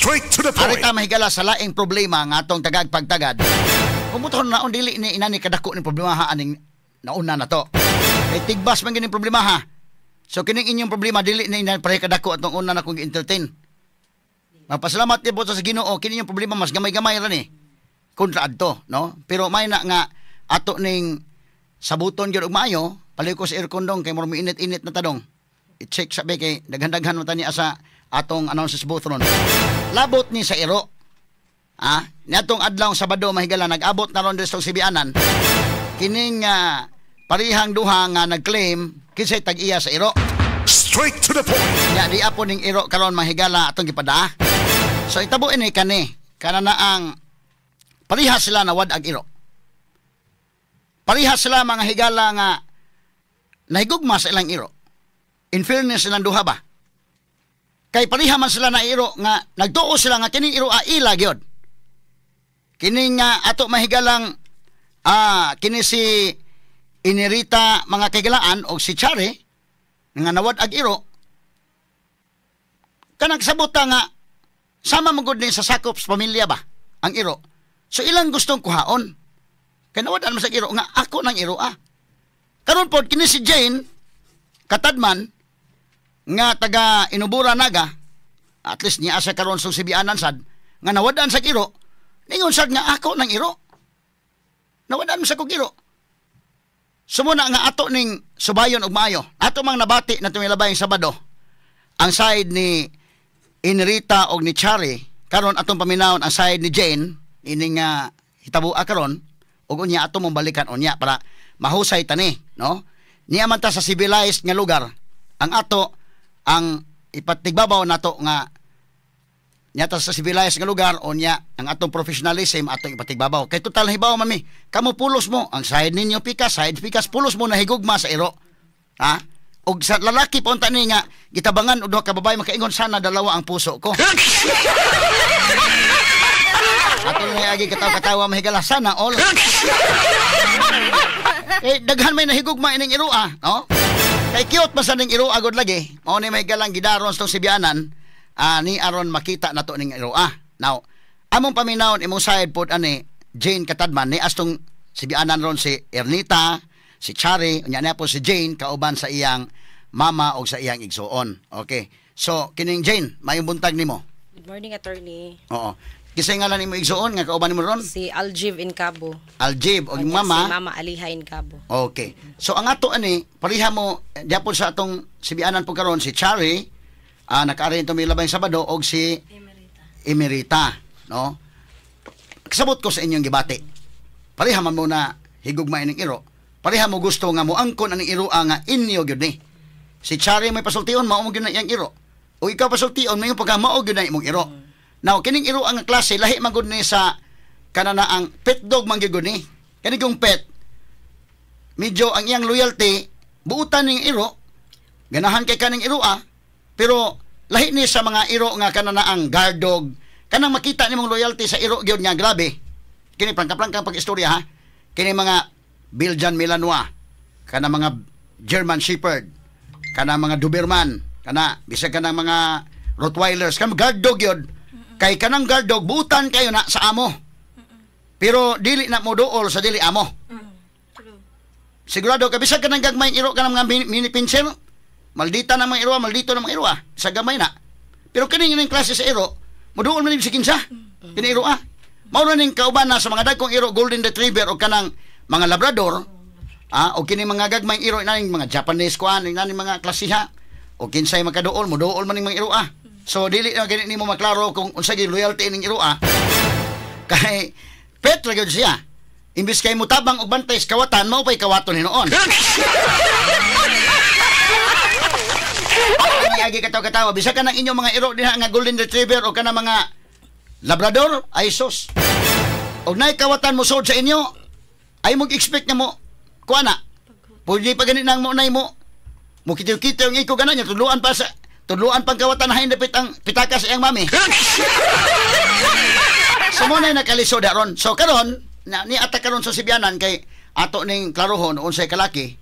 Straight to the point. Arita mahigala sa laing problema nga atong tagag-pagtagad. Kumuton naon dili ni inani kadako ni problema ha aning nauna na to. Kay tigbas man gining problema ha. So kining inyong problema dili ni inani pareha kadako atong una na kong entertain. Mapasalamat ni po sa Ginoo kini yung problema mas gamay-gamay ra ni. Kontra adto, no? Pero may na nga ato ning sabuton gyud og maayo, paliko sa air condong kay murag init-init na tadong. I-check sabi kay daghan-daghan mo tani asa atong announces booth ron. Labot ni sa iro. Niadtong adlaw Sabado mahigala nag-abot na ron sa Sibianan. Kining parihang duha nga nag-claim kinsay tag-iya sa iro. Straight to the point. Ya di apo ning iro karon mahigala atong gipada. So itabo ini kani kana ang parihas sila na wad ag iro. Parihas sila mga higala nga nahigugma sa ilang iro. In fairness silang duha ba? Kay pariha man sila na iro nga nagtuo sila nga kining iro ila gyud. Kini nga ato mahigalang kini si Inirita mga kagalaan o si Chari nga nawad ag iro. Kanang sabuta nga sama magud ni sa sakop sa pamilya ba ang iro. So ilang gustong kuhaon. Kay nawadan man sa iro nga ako nang iro Karon pod kini si Jane Katadman nga taga Inubura Naga, at least niya asa karon sa Sibianan sad nga nawadan sa iro. Ningon sad nga ako nang iro. Nawadan sa kog iro. Sumuna nga ato ning subayon og maayo. Ato mang nabati na tumilabay ang Sabado. Ang side ni Inrita og ni Chari, karon atong paminawon ang side ni Jane, ining hitabua karon ug unya ato mong balikan unya para mahusay tani, no? Niya man ta sa civilized nga lugar. Ang ato ang ipatigbabaw nato nga nyata sa civilized nga lugar o nya ang atong professionalism atong ipatigbabaw. Kay total hibaw mami, kamo pulos mo ang side ninyo pikas, side pikas pulos mo na higugma sa iro. Og sa lalaki pa unta ni nga gitabangan og duha ka babae makaingon sana dalawa ang puso ko. Atong may agi katawa mahigala sana all. Daghan may nahigugma ining iro no? Kay cute man sa ning iro agod lagi. Mao ni may galang gidaron sa Sibianan. Ni aron makita nato ning iro Now, among paminawon imong side pod ani Jane Katadman ni astong Sibianan ron si Ernita, si Chari, unya na po si Jane kauban sa iyang mama o sa iyang igsuon. Okay. So, kining Jane, mayong buntag nimo. Good morning, attorney. Oo. Kisay ngalan nimo igsuon nga kauban nimo ron? Si Aljiv Incabo. Aljiv og mama. Si Mama Aliha Incabo. Okay. So ang ato ani, pariha mo diapon sa atong Sibianan po karon si Chari, naka-arrange to may labay Sabado og si Emerita, no? Kasabot ko sa inyong gibati. Pariha man muna higugma ining iro. Pariha mo gusto nga mo angkon aning iro nga inyo gyud ni. Si Chari may pasultion mao mo gyud na iyang iro. O ikaw pasultion may pagka mao gyud na imong iro. Now, kining iro ang klase, lahi man gud ni sa kanana ang pet dog man gyud ni. Kani kung pet, medyo ang iyang loyalty, buutan ning iro, ganahan kay kaning iro pero lahi ni sa mga iro nga kanana ang guard dog, kanang makita nimong loyalty sa iro gyud nga grabe. Kini prangka-prangka pag-istorya Kini mga Belgian Malinois, kana mga German Shepherd, kana mga Doberman, kana bisag kanang mga Rottweilers, kana guard dog yun. Kay kanang guard dog, buutan kayo na sa amo. Pero dili na mo dool sa dili amo. Sigurado ka, bisag kanang gagmay iro ka ng mga mini pincel, maldita na mga iro, maldito na mga iro sa gamay na. Pero kaning yung klase sa iro, mo dool man yung sikinsa. Kini iro Mao ning kauban na sa mga dagkong iro, golden retriever o kanang mga labrador, o kini mga gagmay iro inaning mga Japanese kuan, inaning mga klasiha, o kinsay makadool, mo dool man ning mga iro So dili na gani nimo maklaro kung unsa gyud loyalty ning iro Kay pet ra gyud siya. Imbis kay mutabang og bantay sa kawatan, mao pay kawaton hinuon. Ay agi kataw-katawa, bisa ka nang inyong mga iro diha nga golden retriever o kana mga labrador, ay sus. Og nay kawatan mo sod sa inyo, ay mag-expect na mo kuana. Pwede pa gani nang mo nay mo. Mo kitiw-kitiw ng iko ganan nya tudluan pang kawatan na hindapit ang pitaka sa iyang mami. Sumunay na kalisod ron. So karon ni ata karon sa Sibianan kay ato ning klarohon unsay kalaki.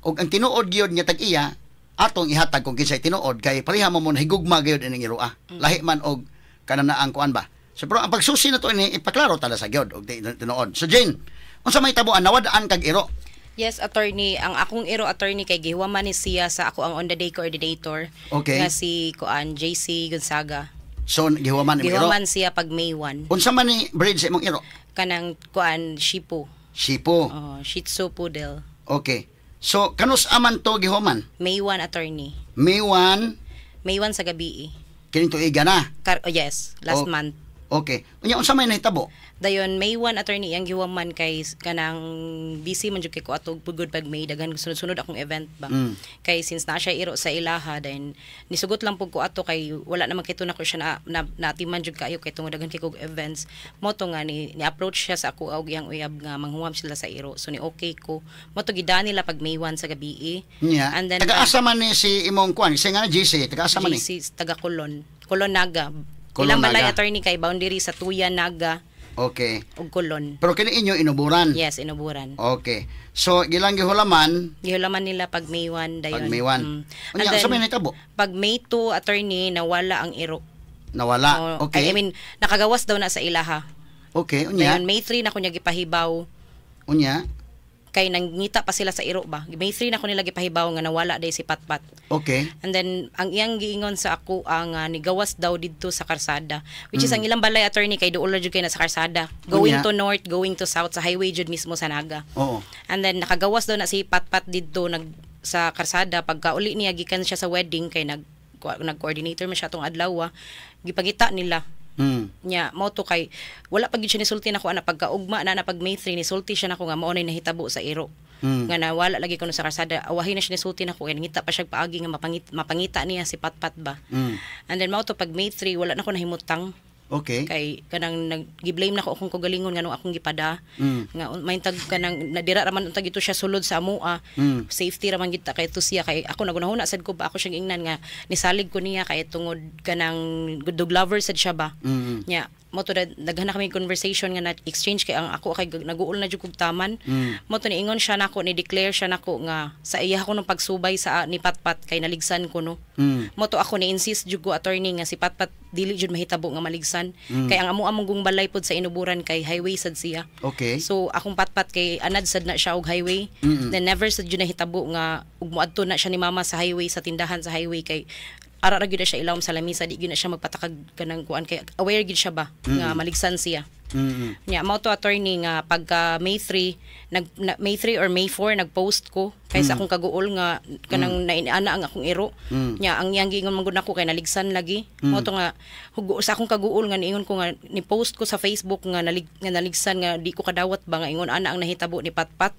Og ang tinuod gyud nga tag-iya atong ihatag kung kinsay tinuod kay pareha mo higugma gyud ining iro Lahi man og kana na ang kuan ba. So pero ang pagsusi na to ini ipaklaro tala sa gyud og tinuod. So Jane, unsa may tabuan nawadaan kag iro? Yes, attorney. Ang akong iro attorney kay gihuman ni siya sa ako ang on the day coordinator. Okay. Nga si kuan JC Gonzaga. So gihuman ni iro. Gihuman siya pag May 1. Unsa man ni breed sa imong iro? Kanang kuan Shipu. Sipo. Shih Tzu Poodle. Okay. So kanus aman to gihuman? May 1 attorney. May 1 May 1 sa gabi. kining tuiga na. Yes, last Oh. month. Okay. Unya unsa may nahitabo? Dayon May 1 attorney ang giwaman kay kanang busy man jud kay ko atog pugod pag May daghan sunod-sunod akong event ba. Kay since na siya iro sa ilaha then nisugot lang pug ko ato kay wala naman kay na ko siya na timan jud kayo kay tungod daghan kay kog events. Mo to nga ni approach siya sa ako og iyang uyab nga manghuwam sila sa iro. So ni okay ko. Mo to gidaan nila pag May 1 sa gabi. Yeah. And then Taga-asa man ni si imong kuan, kasi nga GC, taga-asa man ni. JC taga Colon. Colon Naga. Colon Ilang balay Naga. attorney kay boundary sa Tuya Naga Okay. ug Colon. Pero kini inyo inuburan. Yes, inuburan. Okay. So gilang gihulaman Gihulaman nila pag May 1 dayon. pag May 1. And Unya then, unsa may nahitabo? pag May 2 attorney nawala ang iro. Nawala. Okay. I mean nakagawas daw na sa ilaha. Okay, unya. Dayon May 3 na ko niya gipahibaw Unya. kay nangita pa sila sa iro ba. May 3 na ko nila gipahibaw nga nawala day si Patpat. Okay. And then ang iyang giingon sa ako ang nigawas daw didto sa karsada, which is ang ilang balay attorney kay duol jud kay na sa karsada, going Unya. to north, going to south sa highway jud mismo sa Naga. Oo. And then nakagawas daw na si Patpat didto sa karsada pagka uli niya gikan siya sa wedding kay nag-coordinator man siya tong adlaw, gipagita nila. Nya mo to kay wala pag siya nisulti nako ana pagkaugma na pag May 3 nisulti siya nako nga mao nay nahitabo sa iro. Nga nawala lagi kuno sa karsada, awahin na siya nisulti nako kay ngita pa siya paagi nga mapangita niya si Patpat ba. And then mo to pag May 3 wala nako nahimutang. Okay. Kay kanang nag-blame nako akong kagalingon nga nung akong gipada nga may tag kanang nadira raman untag ito siya sulod sa amoa. Safety raman kita kay to siya kay ako nagunahuna sad ko ba ako siyang ingnan nga nisalig ko niya kay tungod kanang dog lover sad siya ba. Nya mo to daghan na kami conversation nga na exchange kay ang ako kay naguol na jud kog taman. Mo to niingon siya nako ni declare siya nako nga sa iya ako nung pagsubay sa ni Patpat kay naligsan ko no. Mo to ako ni insist jud ko attorney nga si Patpat dili jud mahitabo nga maligsan kay ang among gong balay pod sa inuburan kay highway sad siya. Okay. So akong Patpat kay anad sad na siya og highway. Then never sad jud nahitabo nga ug moadto na siya ni mama sa highway sa tindahan sa highway kay ara ra gyud na siya ilawom sa lamisa di gyud na siya magpatakag kanang kuan kay aware gyud siya ba nga maligsan siya. Nya mao to attorney nga pagka May 3 May 3 or May 4 nagpost ko kay sa akong kaguol nga kanang nainana ang akong iro. Nya ang iyang giingon man gud nako kay naligsan lagi. Mao to nga hugo sa akong kaguol nga niingon ko nga ni post ko sa Facebook nga naligsan nga di ko kadawat ba nga ingon ana ang nahitabo ni Patpat.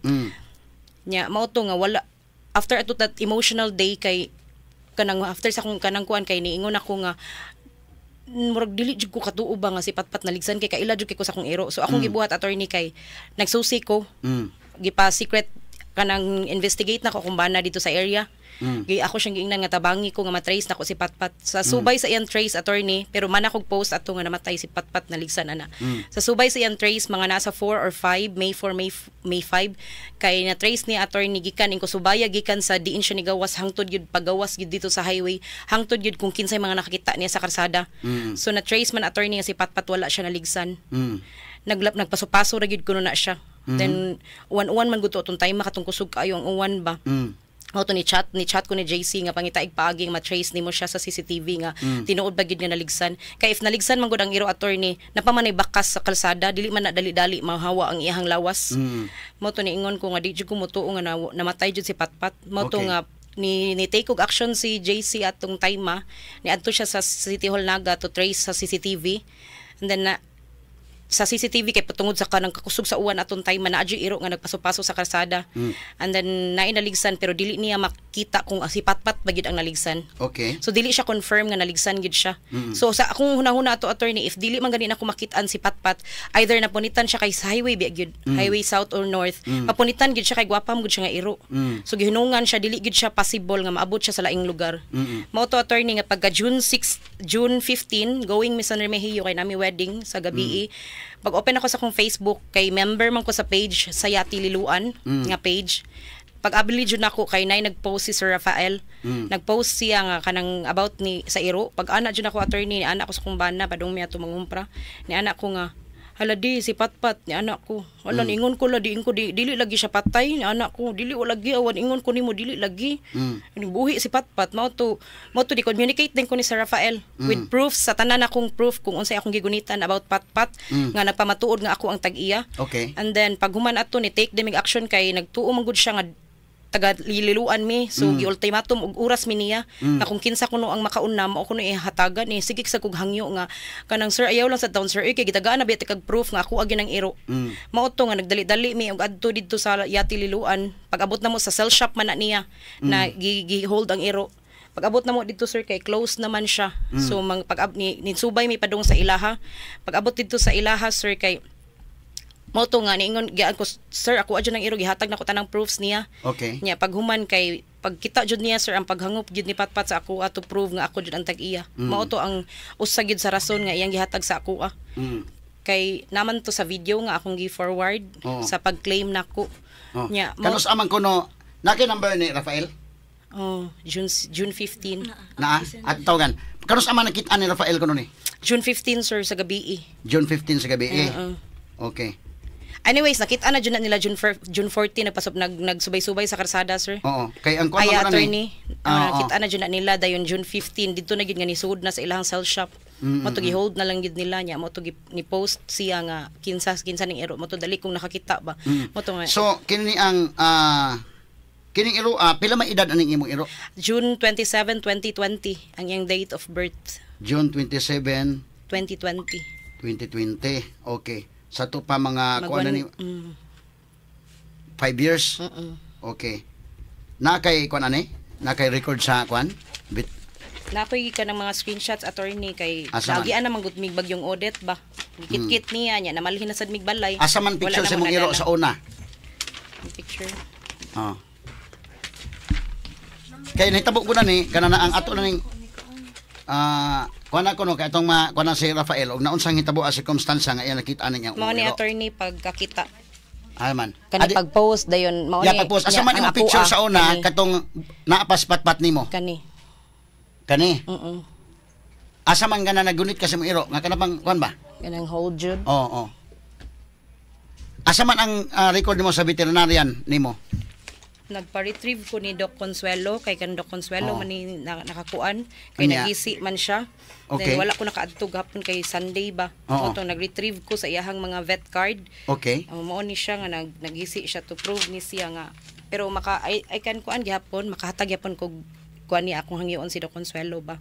Nya mao to nga wala after ato that emotional day kay kanang after sa akong kanang kuan kay niingon ako nga murag dili jud ko katuo ba nga si Patpat naligsan kay kaila jud kay ko sa akong iro. So akong gibuhat attorney kay nagsusi ko. Gipa secret kanang investigate na ko kung bana dito sa area. Ako siyang giingnan nga tabangi ko nga matrace nako si Patpat. Sa subay sa iyang trace attorney pero man akong post ato nga namatay si Patpat naligsan ana. Sa subay sa iyang trace mga nasa 4 or 5 May 4 May 5 kay na trace ni attorney gikan ko subaya gikan sa diin siya ni gawas hangtod gyud pagawas gyud dito sa highway hangtod gyud kung kinsay mga nakakita niya sa karsada. So na trace man attorney nga si Patpat wala siya naligsan. Nagpaso-paso ra gyud kuno na siya. Then uwan man gud to atong time makatong kusog kaayo ang uwan ba. Auto ni chat ko ni JC nga pangitaig paaging matrace nimo siya sa CCTV nga tinuod ba gid nga naligsan kay if naligsan man gud ang iro attorney napamanay bakas sa kalsada dili man na dali-dali mahawa ang iyang lawas. Mo to ni ingon ko nga di jud ko motuo nga namatay jud si Patpat. Mo to nga ni take og action si JC atong time ni adto siya sa City Hall Naga to trace sa CCTV and then sa CCTV kay patungod sa kanang kakusog sa uwan aton time na adyo iro nga nagpaso-paso sa kalsada. And then naligsan pero dili niya makita kung si Patpat ba gyud ang naligsan. Okay. So dili siya confirm nga naligsan gyud siya. So sa akong hunahuna ato attorney if dili man gani nako makit-an si Patpat either napunitan siya kay sa highway ba gyud highway south or north papunitan gyud siya kay gwapam gyud siya nga iro. So gihinungan siya dili gyud siya possible nga maabot siya sa laing lugar. Mao to attorney nga pagka June 15 going Miss Remigio kay nami wedding sa gabi pag open ako sa akong Facebook kay member man ko sa page sa Yati Liluan nga page pag-abili jud nako kay nay nag-post si Sir Rafael. Nag-post siya nga kanang about ni sa iro. Pag ana jud nako attorney ni anak ko sa kumbana padung mi ato mangumpra. Ni anak ko nga hala di si Patpat ni anak ko. Wala ingon ko la diin ko dili lagi siya patay ni anak ko. Dili wala lagi awan ingon ko nimo dili lagi. Ni buhi si Patpat mao to di communicate din ko ni Sir Rafael with proof sa tanan akong proof kung unsay akong gigunitan about Patpat nga nagpamatuod nga ako ang tag-iya. Okay. And then pag human ato ni take them action kay nagtuo man gud siya nga taga lililuan mi so gi-ultimatum og oras mi niya na kung kinsa kuno ang makauna mao kuno ihatagan ni sige sa kog hangyo nga kanang sir ayaw lang sa town sir kay gitagaan na biya kag proof nga ako agi nang iro mao to nga nagdali-dali mi og adto didto sa yati liluan pag abot na mo sa cell shop man na niya na gi-hold ang iro pag abot na mo dito sir kay close naman siya so pag ni subay mi padung sa ilaha pag abot dito sa ilaha sir kay mo to nga niingon gian ko sir ako adyo nang iro gihatag na ko tanang proofs niya. Okay. Nya pag human kay pagkita jud niya sir ang paghangop jud ni Patpat sa ako ato prove nga ako jud ang tag-iya. Mao to ang usa gyud sa rason nga iyang gihatag sa ako Kay naman to sa video nga akong gi-forward sa pag-claim nako. Nya Kanus amang kuno naki number ni Rafael? June 15. Na at tawagan. Kanus amang nakita ni Rafael kuno ni? June 15 sir sa gabi. June 15 sa gabi. Okay. Anyways, nakita na dyan na nila June 14 nagsubay-subay sa karsada, sir. Oo. Kay ang kuno Ay, na attorney, nakita na dyan na nila dayon June 15 dito na gyud nga nisud na sa ilang cell shop. Mo to gi-hold na lang gyud nila nya mo to ni post siya nga kinsa ning ero mo to dali kung nakakita ba. Mo to nga. So kini ang kining iro pila may edad aning imong iro? June 27, 2020 ang iyang date of birth. June 27, 2020. 2020. Okay. Sa to pa mga kuan ni 5 years. Okay. Na kay kuan ani? Na kay record sa kuan? Nakoy ka ng mga screenshots attorney kay Asa man? lagian na manggud mig bagyong audit ba. Kit-kit niya nya namalhin na sad mig balay. Asa man picture sa imong iro sa una? Picture. Kay nahitabo ko na ni kana na ang ato na ning kuan ako no kay atong kuan si Rafael og naunsang hitabo a circumstance nga iya nakita niya Mao ni attorney pagkakita. Man. Kani pag-post dayon mao ni. Ya pag-post asa man imong picture sa una katong naapas patpat nimo. Kani. Asa man gana nagunit ka sa imong iro nga kana pang kuan ba? Kanang hold jud. Oo. Asa man ang record nimo sa veterinarian nimo? Nagpa-retrieve ko ni Doc Consuelo kay kan Doc Consuelo man ni nakakuan kay nagisi man siya. Okay. Then wala ko nakaadto gapon kay Sunday ba. So nag-retrieve ko sa iyahang mga vet card. Okay. Mao ni siya nga nagisi siya to prove ni siya nga pero I can kuan gihapon makahatag gyapon ko kuan ni akong hangyoon si Doc Consuelo ba.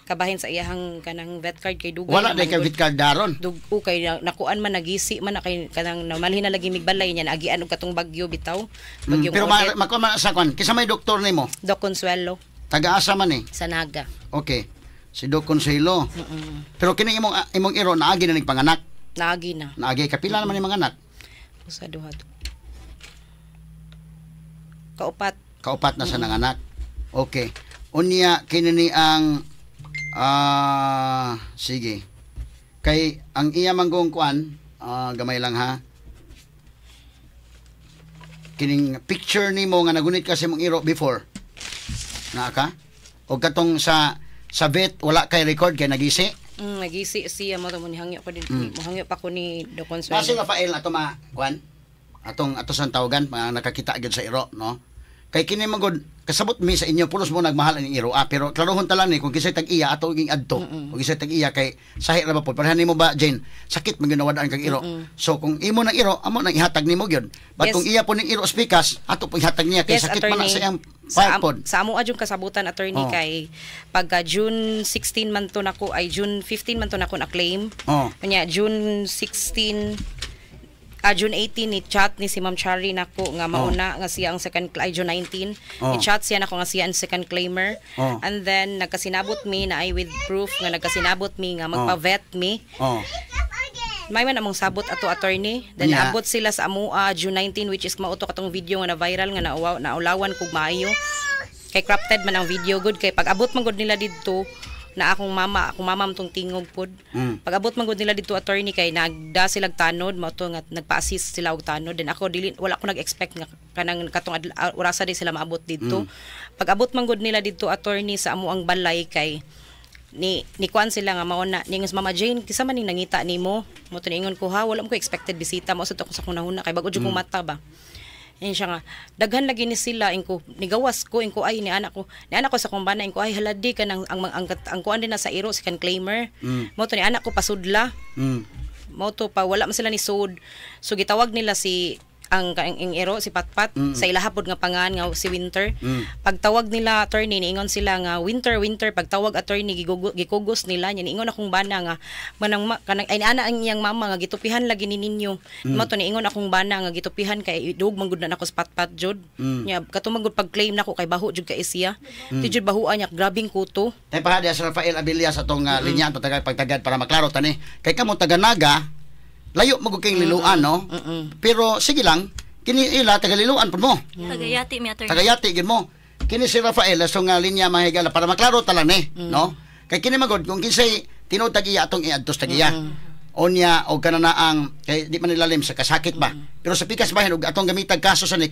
Kabahin sa iyahang kanang vet card kay dugay. Wala na kay vet card daron. Dugo kay nakuan man nagisi man na kay kanang namalhin na lagi migbalay niya nagian og katong bagyo bitaw. Bagyo Pero makuan man sa kuan kisa may doktor nimo? Doc Consuelo. Taga-asa man ni? Sa Naga. Okay. Si Doc Consuelo. Pero kini imong iro naagi na nagpanganak. Naagi na. Naagi kapila naman ni mga anak? Usa duha. Kaupat na sa nanganak. Okay. Unya kini ni ang sige. Kay ang iya manggong kuan, gamay lang ha. Kining picture nimo nga nagunit ka sa imong iro before. Na ka? O katong sa vet wala kay record kay nagisi? Nagisi siya mo ni hangyo pa din. Mohangyo pa ko ni Doc Consuelo. Kasi Rafael ato kuan. Atong sang tawagan nakakita gyud sa iro, no? Kay kini magod kasabot mi sa inyo pulos mo nagmahal ang iro pero klarohon ta lang ni kung kisay tag-iya ato uging adto o kisay tag-iya kay sahi ra ba po parehan nimo ba Jane sakit man ginawadaan kag iro so kung imo nang iro amo nang ihatag nimo gyud but kung iya po ning iro speakas ato po ihatag niya kay sakit man na sa iyang pod sa amo adjung kasabutan attorney kay pagka June 16 man to nako ay June 15 man to nako na claim kanya June 16 June 18 ni chat ni si Ma'am Chari nako nga mauna nga siya ang second June 19 ni chat siya nako nga siya ang second claimer and then nagkasinabot mi na I with proof nga nagkasinabot mi nga magpa-vet mi may man among sabot ato attorney then abot sila sa amua June 19 which is mauto katong video nga na viral nga naulawan kog maayo kay crafted man ang video good kay pag abot man gud nila didto na akong mama tong tingog pod. Pag abot man gud nila dito attorney kay nagda silag tanod mao to nga nagpa-assist sila og tanod then ako dili wala ko nag-expect nga kanang katong orasa di sila maabot dito. Pag abot man gud nila dito attorney sa amo ang balay kay ni kuan sila nga mao na ningon Mama Jane kisa man ning nangita nimo mo to ningon ko ha wala mo ko expected bisita mo sa to ko sa kunahuna kay bago jud kong mata ba. Ayun siya nga, daghan lagi ni sila, inko, nigawas ko, inko ay, ni anak ko sa kumbana, inko ay, haladi ka, ang kuan din na sa iro, si kan claimer, mo to ni anak ko pasudla, mo to pa, wala man sila ni sud, so gitawag nila si, ang iro, si Patpat, sa ilahapod nga pangan, nga si Winter, pagtawag nila attorney, niingon sila nga, Winter, pagtawag attorney, gikugos nila, niingon akong bana nga, ay ana ang iyang mama nga, gitupihan lagi ni ninyo, mo to niingon akong bana nga, gitupihan kay, idug manggod na ako sa Patpat, jud, nya, katumagod pag-claim na ko, kay baho jud ka isya, ti jud bahuan niya, grabing kuto. Tay pa sa Rafael Abilia sa tong linya, pagtagad para maklaro tani, kay kamo taga-Naga, layo maguging liluan, no? Pero sige lang, kini ila tagaliluan pud mo. Tagayati mi attorney. Tagayati gid mo. Kini si Rafael sa nga linya mahigala para maklaro talan no? Kay kini magod kung kinsay tinud tagiya atong iadtos tagiya. Onya og kanana ang kay di man nilalim sa kasakit ba. Pero sa pikas bahin og atong gamitag kaso sa ni.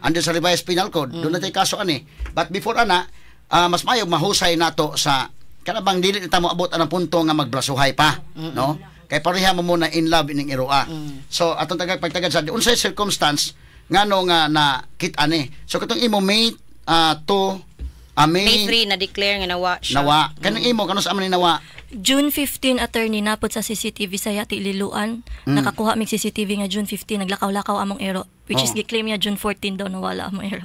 Ando sa revised penal code, doon na tay kaso ani. But before ana, mas mayog mahusay nato sa kanabang dili nita mo abot anang punto nga magbrasuhay pa, no? Kay pareha mo muna in love ining iroa. So atong pagtagad sa unsay circumstance ngano nga na kit ani. So katong imo May 2 May 3 na declare nga nawa siya. Nawa. Kanang imo kano sa man ni nawa? June 15 attorney napod sa CCTV sa Yati Liluan. Nakakuha mig CCTV nga June 15 naglakaw-lakaw among ero which is gi-claim niya June 14 daw nawala among ero.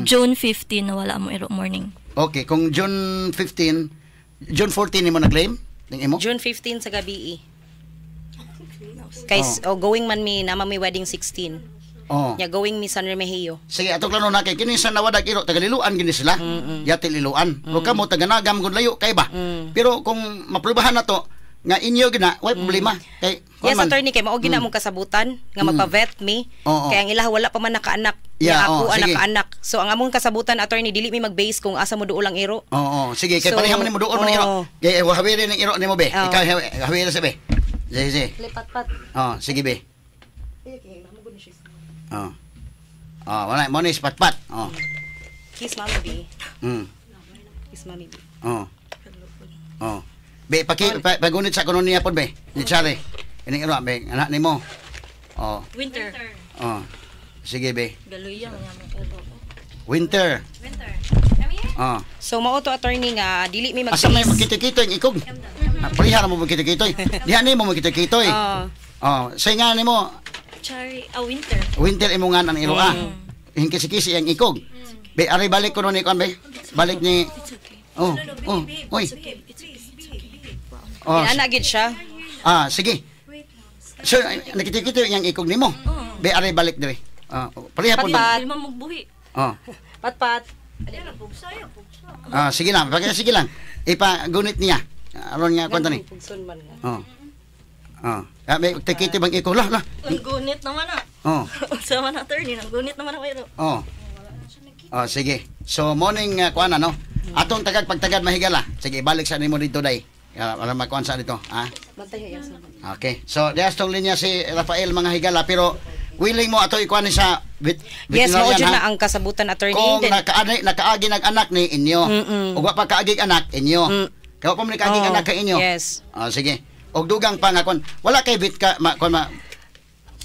June 15 nawala among ero morning. Okay, kung June 14 nimo na-claim ning imo? June 15 sa gabi. Kay going man mi nama mi wedding 16. Ya going mi San Remigio. Sige atong klaro na kay kini sa nawadag iro tagaliluan gini sila. Yati liluan. Ro kamo taga-Nagam gud layo kay ba. Pero kung maprubahan na to nga inyo gina, way problema. Kay yes attorney kay mao gina mong kasabutan nga magpa-vet me. Kay ang ilaha wala pa man nakaanak. Ako anak-anak. So ang among kasabutan attorney dili mi mag-base kung asa mo duol ang iro. Sige kay pareha man nimo duol man iro. Kay hawiri ning iro nimo be. Ikaw hawiri sa be. Sige. Lipat-pat. Sige be. Wala mo ni pat-pat. Kiss mami be. Kiss mami be. Be pagunit sa kuno niya pod be. Ni Chari. Ining iro be anak nimo. Winter. Sige be. Galuyang nga mo. Winter. So mao to attorney nga dili mi Asa may mag-base. magkita-kita yung ikog? Pareha na mo magkita-kita. Diha ni mo magkita-kita. Say nga ni mo, Chari, Winter. Winter imo nga ang iroa. Hingkisi-kisi ang ikog. Be, ari balik ko nun ni Kwan, be. Balik ni... Uy. Ana gid siya. Sige. So, nakita-kita yung ikog ni mo. Be, ari balik dire. Pareha po. Pat-pat. Di man magbuhi. Pat-pat. Sige lang. Sige lang. Ipagunit niya. Aron nga kwento ni. Pugson man nga. May tikiti bang ikog lah. Ang gunit naman Sama na attorney, ang gunit naman ako ito. Sige. So morning kuan no. Atong pagtagad mahigala. Sige, balik sa nimo dito day. Para makuan sa dito, Bantay sa. Okay. So dias tong linya si Rafael mga higala pero willing mo ato ikuan ni sa Yes, mao jud na ang kasabutan attorney. Kung nakaagi nag-anak ni inyo. Ug wa pa kaagi anak inyo. Kaya pa mo ni kaagi anak ka inyo. Yes. Sige. Og dugang pa nga kon wala kay bit ka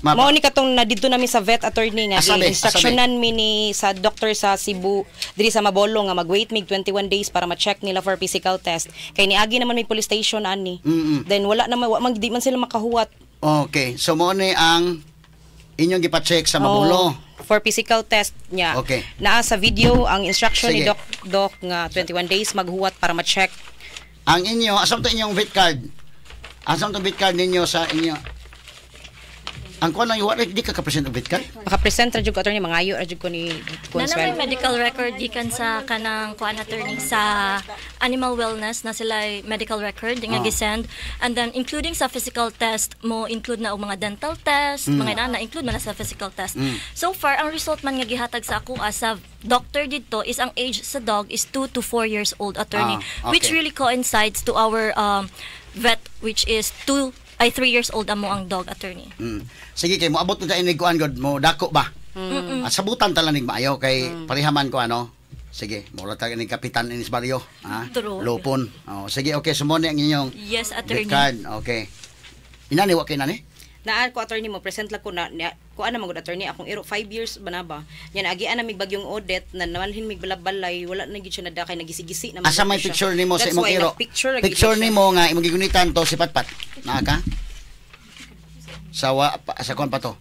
mao ni katong na dito nami sa vet attorney nga Asabi. instructionan mi ni sa doctor sa Cebu diri sa Mabolo nga mag-wait mig 21 days para ma-check nila for physical test kay niagi naman may police station ani. Then wala naman di man sila makahuwat. Okay, so mo ni ang inyong gipa-check sa Mabulo. For physical test niya. Okay. Naa sa video ang instruction ni Sige. doc nga 21 days maghuwat para ma-check. Ang inyo, asam to inyong vet card? Asam to vet card ninyo sa inyo? ang kuan lang iwa di ka ka-present of Bitkan. Maka-present ra jud ko attorney, mangayo ra jud ko ni Na may Consuelo. medical record gikan sa kanang kuan attorney sa animal wellness na sila medical record nga gisend, and then including sa physical test mo include na og mga dental test, mga na include man na sa physical test. So far ang result man nga gihatag sa ako as a doctor dito is ang age sa dog is 2 to 4 years old attorney, which okay. really coincides to our vet which is 3 years old amo ang dog attorney. Sige kay moabot ko sa inig kuan god mo dako ba? At sabutan tala ning maayo kay parihaman ko ano. Sige, mura ta ni Kapitan Inis Barrio, ha? True. Lupon. Oh, sige, okay, sumone ang inyong Yes attorney. card. Okay. Inani wa kay nani? Naa ko attorney mo present lang ko na ko ana magud attorney akong iro 5 years ba na ba. Yan agian na mig bagyong Odette na namanhin mig balay wala na gid siya nadakay nagisigisi na. Asa may siya. picture nimo sa That's imong why iro? nagpicture lagi Picture siya. nimo nga imong gigunitan to si Patpat. Naa ka? Sa kon pa to.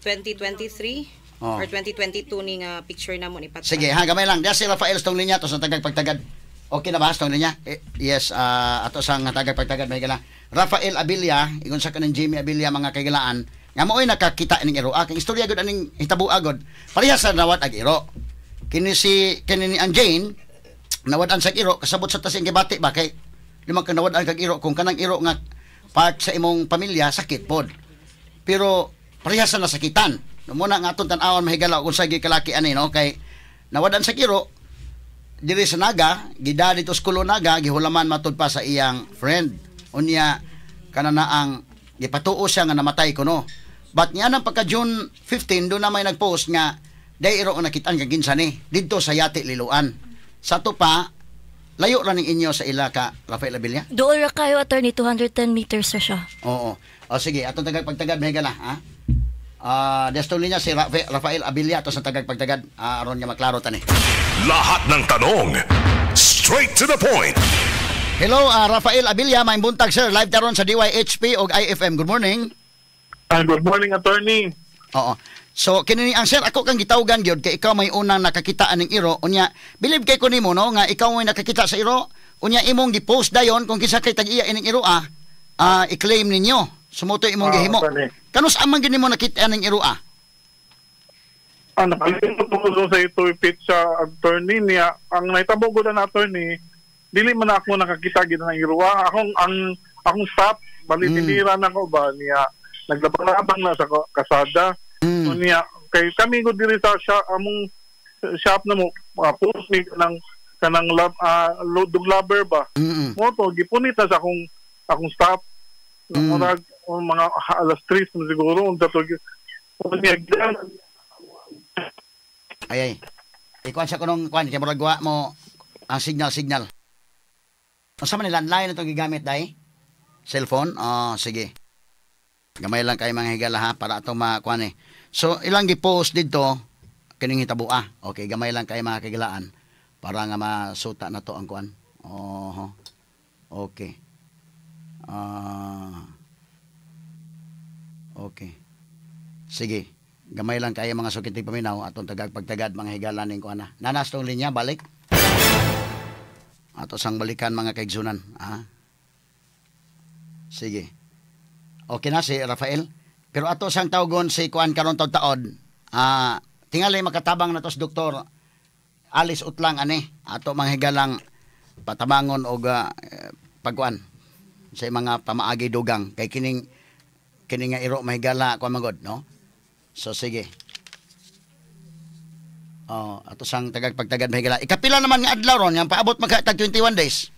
2023 Oh. or 2022 ni nga picture namo ni Pat. Sige, ha, gamay lang. Diya si Rafael stong linya to sa tagag pagtagad. Okay na ba stong linya? Yes, ato sang tagag pagtagad may gala. Rafael Abilia, ingon sa kanang Jimmy Abilia mga kaigalaan, nga mo'y nakakita ning iro. Aking istorya gud aning hitabo agod. Parehas sa nawat ag iro. Kini ni ang Jane nawad sa iro kasabot sa tasing gibati ba kay limang kanawad kag iro kung kanang iro nga part sa imong pamilya sakit pod. Pero parehas sa nasakitan. Muna nga atong tan-awon mahigala kung sa gikalaki ani no kay nawadan sa kiro diri sa Naga, gida dito sa Kulo Naga, gihulaman matud pa sa iyang friend. Unya kanana ang gipatuo siya nga namatay kuno. But niya nang pagka June 15 do na may nagpost nga day iro ang nakitaan kag ginsa ni didto sa Yati Liloan. Sa to pa layo ra ning inyo sa ila ka Rafael Abilia. Dool ra kayo attorney 210 meters ra siya. Oo. O sige, atong tagag pagtagad mahigala ha. Desto niya si Rafael Abilia to sa tagag pagtagad aron nga maklaro tani. Lahat ng tanong, straight to the point. Hello, Rafael Abilia, may buntag sir, live taron sa DYHP og IFM. Good morning. Good morning, attorney. Oo. So kini ang sir ako kang gitawgan gyud kay ikaw may unang nakakita aning iro unya believe kay ko nimo no nga ikaw may nakakita sa iro unya imong gi-post dayon kung kinsa kay tag-iya ining iro i-claim ninyo. Sumuto imong gihimo. Kanus amang gini mo nakita aning iro Nakalimot ko sa ito ipit sa attorney niya. Ang naitabo ko na attorney, dili man ako nakakita gid ng iruwa. Akong staff, balitinira na ko ba niya. Naglabang-labang na sa kasada. Niya, kay kami ko diri sa among shop na mo, post ni kanang dog lover ba. Mo to gipunit na sa akong staff. Murag mga alas 3 na siguro unta to. Niya Ay. Ikuan sa kunong kuan kay murag wa mo ang signal. Unsa man ni landline itong gigamit dai? Cellphone? Sige. Gamay lang kay mga higala ha para atong makuan eh. So ilang gi-post dito kining hitabo Okay, gamay lang kay mga kagilaan para nga masuta na to ang kuan. Okay. Okay. Sige. Gamay lang kaya mga sukiting paminaw atong tagag-pagtagad mga higala ning kuan na. Nanas tong linya balik. Ato sang balikan mga kaigsunan, Sige. Okay na si Rafael. Pero ato sang tawgon si kuan karon taon. Tingali makatabang na tos Dr. Alice Utlang ani. Ato mga higalang patabangon og pagkuan sa mga pamaagi dugang kay kining nga iro mahigala kuan magod no. So sige. Ato sang tagag-pagtagad mahigala. Ikapila naman nga adlaw ron yang paabot magka 21 days.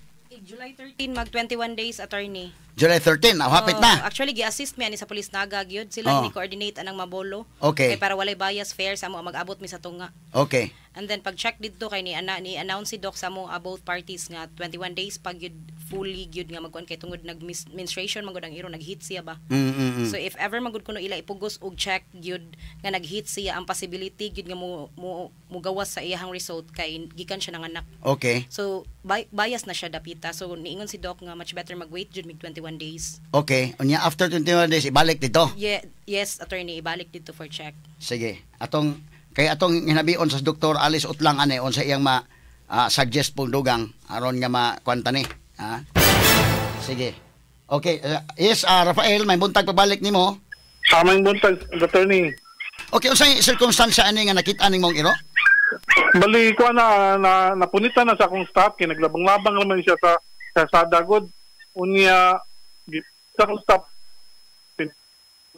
July 13 mag 21 days attorney. July 13, hapit na. Actually gi-assist mi ani sa Police Naga gyud sila ni coordinate anang mabolo. Okay. Kay para walay bias fair sa mo mag-abot mi sa tunga. Okay. And then pag check dito kay ni announce si doc sa mo both parties nga 21 days pag yun fully gyud nga magkuan kay tungod menstruation magud ang iro naghit siya ba. So if ever magud kuno ila ipugos og check gyud nga naghit siya ang possibility gyud nga mo gawas sa iyang result kay gikan siya ng anak. Okay. So bias na siya dapita. So niingon si doc nga much better mag-wait jud mig 21 days. Okay. Unya after 21 days ibalik dito. Yes attorney ibalik dito for check. Sige. Atong hinabion sa Dr. Alice Utlang ane on sa iyang suggest pong dugang aron nga makwanta ni. Sige. Okay. Yes, Rafael, may buntag pabalik nimo. Amang buntag, attorney. Okay, unsay circumstansya ani nga nakita ning mong iro? Bali ko napunitan na sa akong staff kay naglabang-labang naman siya sa dagod. Unya sa akong staff.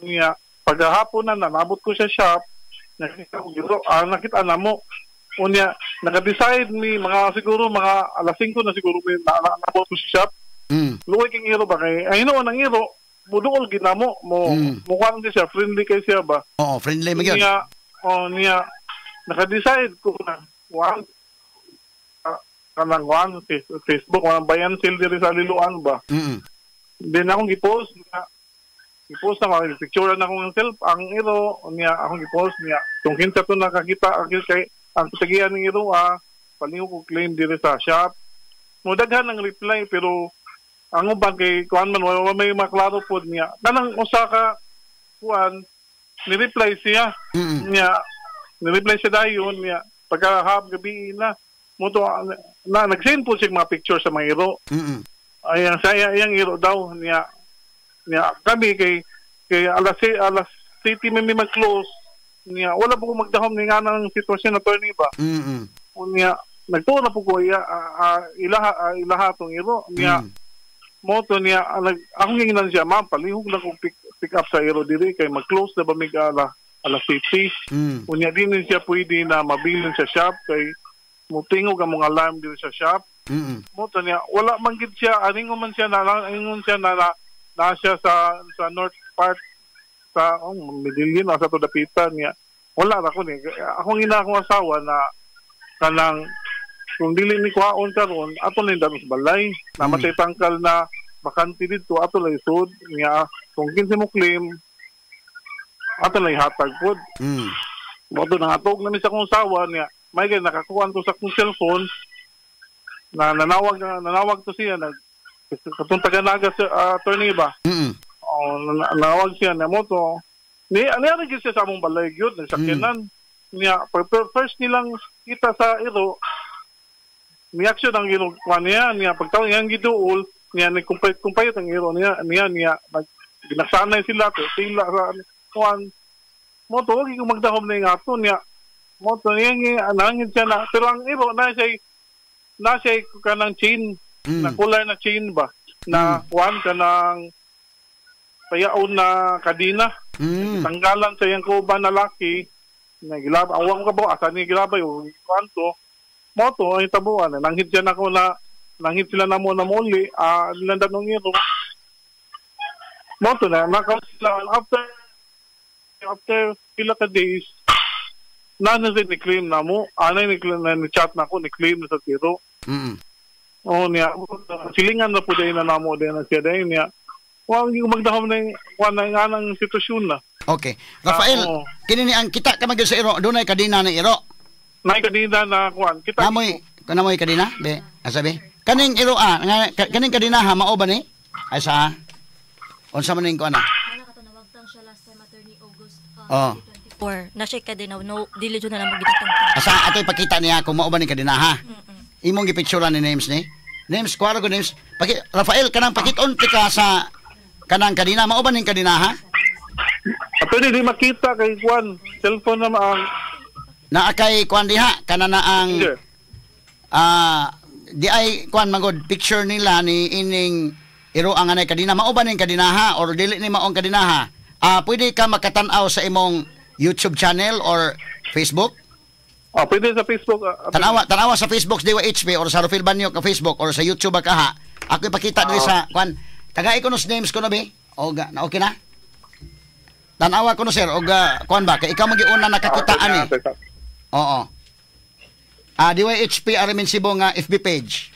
Unya paghapon na nabot ko sa shop, nakita ko giro, nakita na mo. Unya naka-decide mi siguro mga alas 5 na siguro nabot ko sa shop. Luoy king iro ba kay ay no nang iro budol ginamo mo mukha din siya friendly kay siya ba. Oo, friendly magyud. Niya naka-decide ko na kanang Facebook ang bayan sale diri sa Liloan ba. Then akong gipost na picture na akong self ang iro niya akong gipost niya kung kinsa to nakakita kay ang tagian ng iro palingo ko claim diri sa shop. Mo daghan ng reply pero ang uban kay kuan man wala may maklaro pod niya kanang usa ka kuan ni-reply siya niya ni-reply siya dayon niya pagkahap gabi na mo to na nag-send po siya mga picture sa mga iro ayan saya yang iro daw niya kami kay alas city may mag-close niya wala po ko magdahom ni nga ng sitwasyon na attorney ba niya nagtuon na po ko ilaha tong iro niya moto niya akong hinginan siya ma'am palihog na kong pick up sa iro diri kay mag-close na ba mig alas city unya din siya pwede na mabilin sa shop kay mutingog ang mga alarm diri sa shop moto niya wala man gid siya aningon man siya na siya sa north part sa Medellin sa to dapitan niya wala ra ko ni akong ina akong asawa na kanang kung dili ni kuhaon karon ato na danos balay namatay tangkal na bakante dito ato lang isud niya kung kinsa mo claim ato lang ihatag pod moto na atog na mi sa kong sawa niya may gay nakakuha to sa kong cellphone na nanawag to siya katong taga-naga sa attorney ba nanawag siya na moto ni ano siya sa among balay gyud nagsakyanan niya first nilang kita sa iro reaction ang ginagawa niya pagtaon niya ang giduol niya nagkumpayot ang iro niya ginasanay sila sila sa kuan mo to wag yung magdahom na yung ato niya mo to niya anangin siya na pero ang iro na siya kanang chain na kulay na chain ba na kuan kanang payaon na kadina tanggalan sa iyang kuban na laki na gilabay awang ka ba asa ni gilabay o kuan to moto ay tabuan nanghit siya nako na nanghit sila na mo na muli nilandan ng iro moto na after pila ka days na ni-claim na mo ni-chat na ko ni-claim na sa tiro niya silingan na po dahil na namo dahil na siya dahil niya huwag yung magdahom na nga ng sitwasyon na okay Rafael kinini ang kita ka mag sa iro doon ay kadina ng iro may kadina na kuan kita namoy kadina be asabi kaning iro kaning kadina ha mao ba ni ay sa unsa man ning kuan nakatunawagtan siya last time attorney August 2024 na siya kadina no dili jud na lang magitang asa atoy pakita niya kung mao ba ning kadina ha imong gipicturean ni names kuwaro ko names Rafael kanang pakiton ka sa kanang kadina mao ba ning kadina ha pwede di makita kay kuan cellphone na ang na kay kuan diha kana na ang di ay kuan magod picture nila ni ining iro ang anay kadina mao ba ning kadinaha or dili ni maong kadinaha pwede ka makatan-aw sa imong YouTube channel or Facebook pwede sa Facebook tanawa sa Facebook Dewa HP or sa Rufil Banyo ka Facebook or sa YouTube ka ha ako ipakita diri sa kuan tagay ko nos names ko na be na okay na tanawa ko no sir og kuan ba kay ikaw magiuna nakakitaan ni oo DYHP Aramin Cebu nga FB page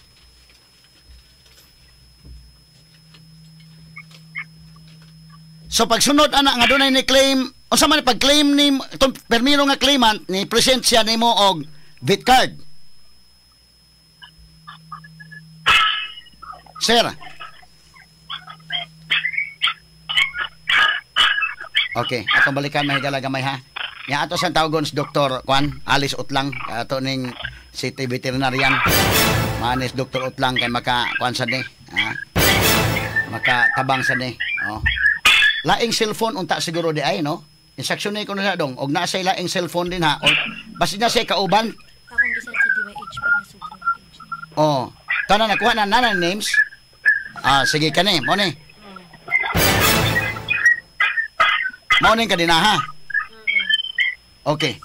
so pagsunod ana nga dunay ni claim unsa man pag-claim ni permiro nga claimant ni present siya nimo og VIT card sir okay atong balikan mahigala gamay ha nya ato sang tawgon si Dr. Juan Alice Utlang ato ning City Veterinarian manis Dr. Utlang kay maka kuan sad ni maka tabang sad ni laing cellphone unta siguro di ay no. Instruction ko na dong og naa say laing cellphone din ha. Og basi na say kauban. Akong gisal sa DYH pa na sobrang page. Oh, tanan nakuha na nanan names. Sige kani, mo ni. Mo ni kadina ha. Okay.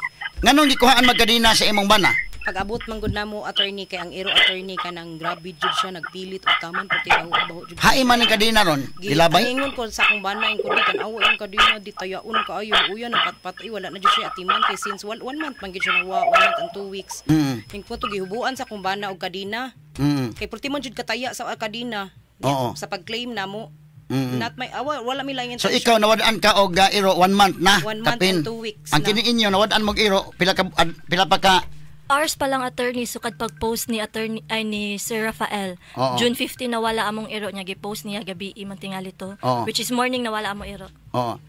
Nganong gikuhaan magkadina sa imong bana? Pag-abot man gud namo attorney kay ang iro attorney kanang grabe jud siya nagpilit og taman pati baho jud. Hai man ang kadina ron. Gilabay. Ingon ko sa akong bana ing kundi kan awo ang kadina di tayaon kaayo uyan ang patpat wala na jud siya atiman kay since 1 month man gid siya nawa 1 month and 2 weeks. Ing po to gihubuan sa akong bana og kadina. Kay purti man jud kataya sa kadina. Oo. Sa pag-claim namo. Not my wala mi lang So ikaw nawadaan ka og iro 1 month na. 1 month and 2 weeks. Ang kini inyo nawadaan mo iro pila pa ka Hours pa lang attorney sukad pag-post ni attorney ay ni Sir Rafael. June 15 nawala among iro niya gi-post niya gabi man tingali to. Which is morning nawala among iro.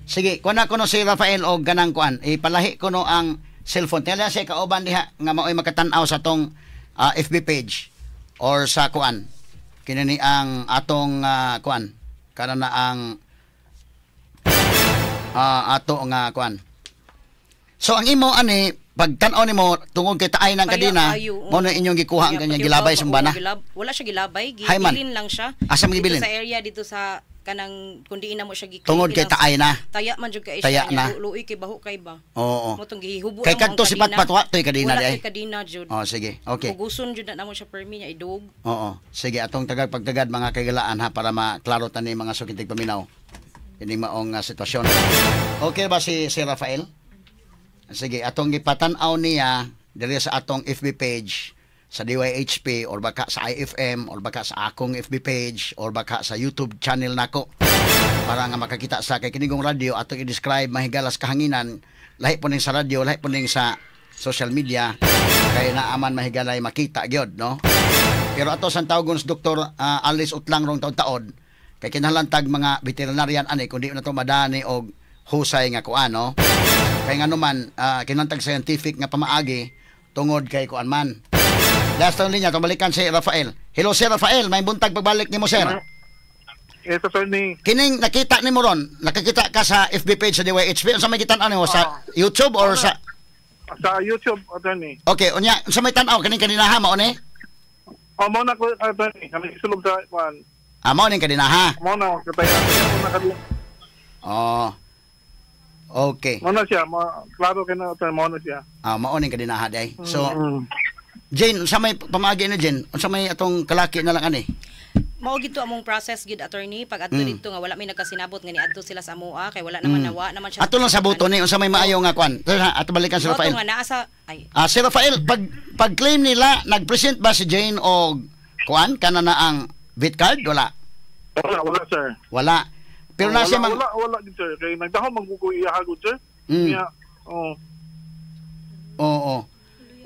Sige, kuna kuno si Rafael og ganang kuan. Ipalahi kuno ang cellphone. Tela siya kauban diha nga maoy makatan-aw sa tong FB page or sa kuan. Kinani ang atong kuan. Kana na ang ato nga kuan. So ang imo ani pagtan-aw nimo tungod kay taay ng kadina mo na inyong gikuha ang kanya gilabay sumbana. Wala siya gilabay, gibilin lang siya. Asa mo gibilin? Sa area dito sa kanang kundi ina mo siya giklin. Tungod kay taay na. Taya man jud kay siya niya luoy kay baho kay ba. Oo. Mo tong gihubo kay kadto si patpatwa toy kadina di ay. Wala kay kadina jud. Sige. Okay. Uguson jud na namo siya permi niya idog. Oo. Sige atong pagtagad mga kagalaan ha para maklaro tani mga sukitig paminaw. Ini maong sitwasyon. Okay ba si Rafael? Sige, atong gipatan-aw niya diri sa atong FB page sa DYHP or baka sa IFM or baka sa akong FB page or baka sa YouTube channel nako para nga makakita sa kay kinigong radio atong i-describe mahigalas kahanginan lahi po ning sa radio lahi po ning sa social media kay naaman mahigalay makita gyud no. Pero ato sang tawgon sa Dr. Alice Utlang rong taon-taon kay kinahanglan mga veterinarian ani kundi na to madani og husay nga kuan no. Kaya nga naman, kinantag scientific nga pamaagi tungod kay kuan man. Last ang linya, tumalikan si Rafael. Hello, Sir Rafael, may buntag pagbalik ni mo, Sir. Yes, attorney. Kining nakita ni mo ron, nakakita ka sa FB page sa DYHP, sa may kitaan mo, sa YouTube or sa... Sa YouTube, attorney. Okay, unya, sa may tanaw, kining kaninaha, maone? Mo na ko, attorney, kami isulog sa kuan. Maone kaninaha. Mo na, kataya mo na kadto. Okay. Mo na siya, klaro kay na mo na siya. Maoning kadinaha day. So Jane, sa may pamaagi na Jane, sa may atong kalaki na lang ani. Mao gito among process gid attorney pag adto dito nga wala may nagkasinabot nga niadto sila sa amoa kay wala naman nawa naman siya. Ato lang sa buto ni unsa may maayo nga kwan. Ato balikan si Rafael. Nga naa sa si Rafael pag claim nila nag-present ba si Jane og kwan kana na ang vet card wala? Wala sir. Wala. Pero nasa wala gid sir kay nagdahom magbuko iyahagod sir. Niya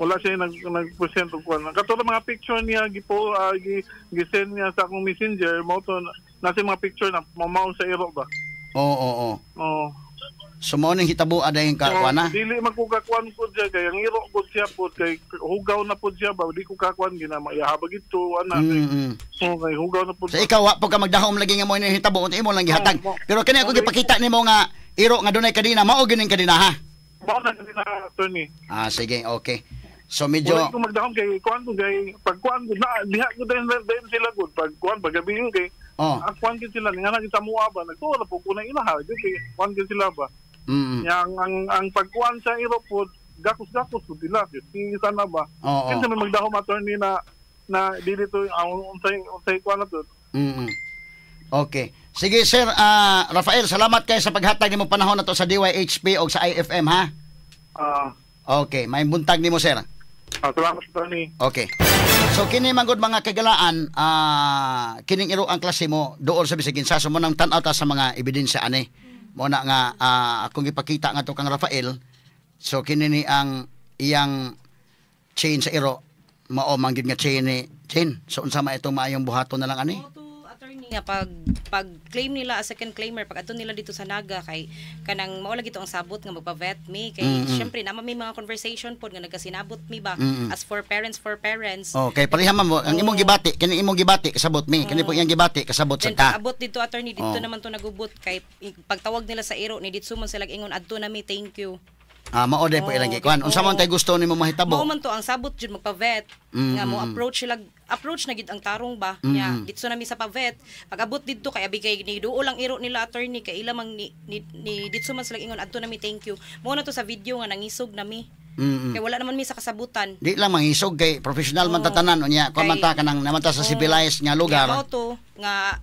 wala siya nag-present og kuan. Katulad mga picture niya gi-send niya sa akong messenger mo to nasa mga picture na mamaw sa iro ba. Oo. So mo ning hitabo aday ka kuan na. Dili magkukakuan pud siya kay ang iro pud siya pud kay hugaw na pud siya ba di ko kakuan gina maihabag ito ana. Okay, hugaw na pud. So ikaw wa pud ka magdahom lagi nga mo ning hitabo unta imo lang gihatag. Pero kani ako gipakita nimo nga iro nga dunay kadina mao gining kadina ha. Mao na kadina attorney. Sige, okay. So medyo ko magdahom kay kuan ko kay pagkuan ko na diha ko din sila gud pagkuan pagabi kay kuan gid sila nga nagita mo ba nagtuwa po ko na ilaha kay kuan gid sila ba. Yang ang pagkuan sa iro po gakos-gakos po sila kasi sana ba kasi may magdahom attorney na dili to unsay kuan na to. Okay. Sige Sir Rafael, salamat kay sa paghatag nimo panahon nato sa DYHP o sa IFM ha. Okay, may buntag nimo Sir. Salamat attorney. Okay. So kini manggod mga kagalaan kining iro ang klase mo dool sa bisigin sa mo nang tan-aw ta sa mga ebidensya ani. Mo na nga akong ipakita nga to kang Rafael. So kini ni ang iyang chain sa iro mao manggid nga chain ni chain. So unsa man itong maayong buhaton na lang ani? nga pag claim nila as second claimer pag adto nila dito sa Naga kay kanang maula gito ang sabot nga magpa-vet me kay syempre naman may mga conversation pod nga nagasinabot mi ba as for parents Okay, pareha mo ang imong gibati kini imong gibati kasabot mi kani po iyang gibati kasabot sa then ta. abot dito attorney dito naman to nagubot kay pagtawag nila sa iro ni ditso man sila ingon adto na mi thank you. Mao day po ilang gikuan. Unsa man tay gusto nimo mahitabo? Mao man to ang sabot jud magpa-vet nga mo approach na gid ang tarong ba nya ditso na mi sa pa-vet pag abot didto kay abi kay ni duol ang iro nila attorney kay ila mang ni ditso man sila ingon adto na mi thank you. Mao na to sa video nga nangisog na mi. Kay wala naman mi sa kasabutan. Di lang mangisog kay professional man tatanan unya kuan man ta kanang namanta sa civilized nga lugar. Mao to nga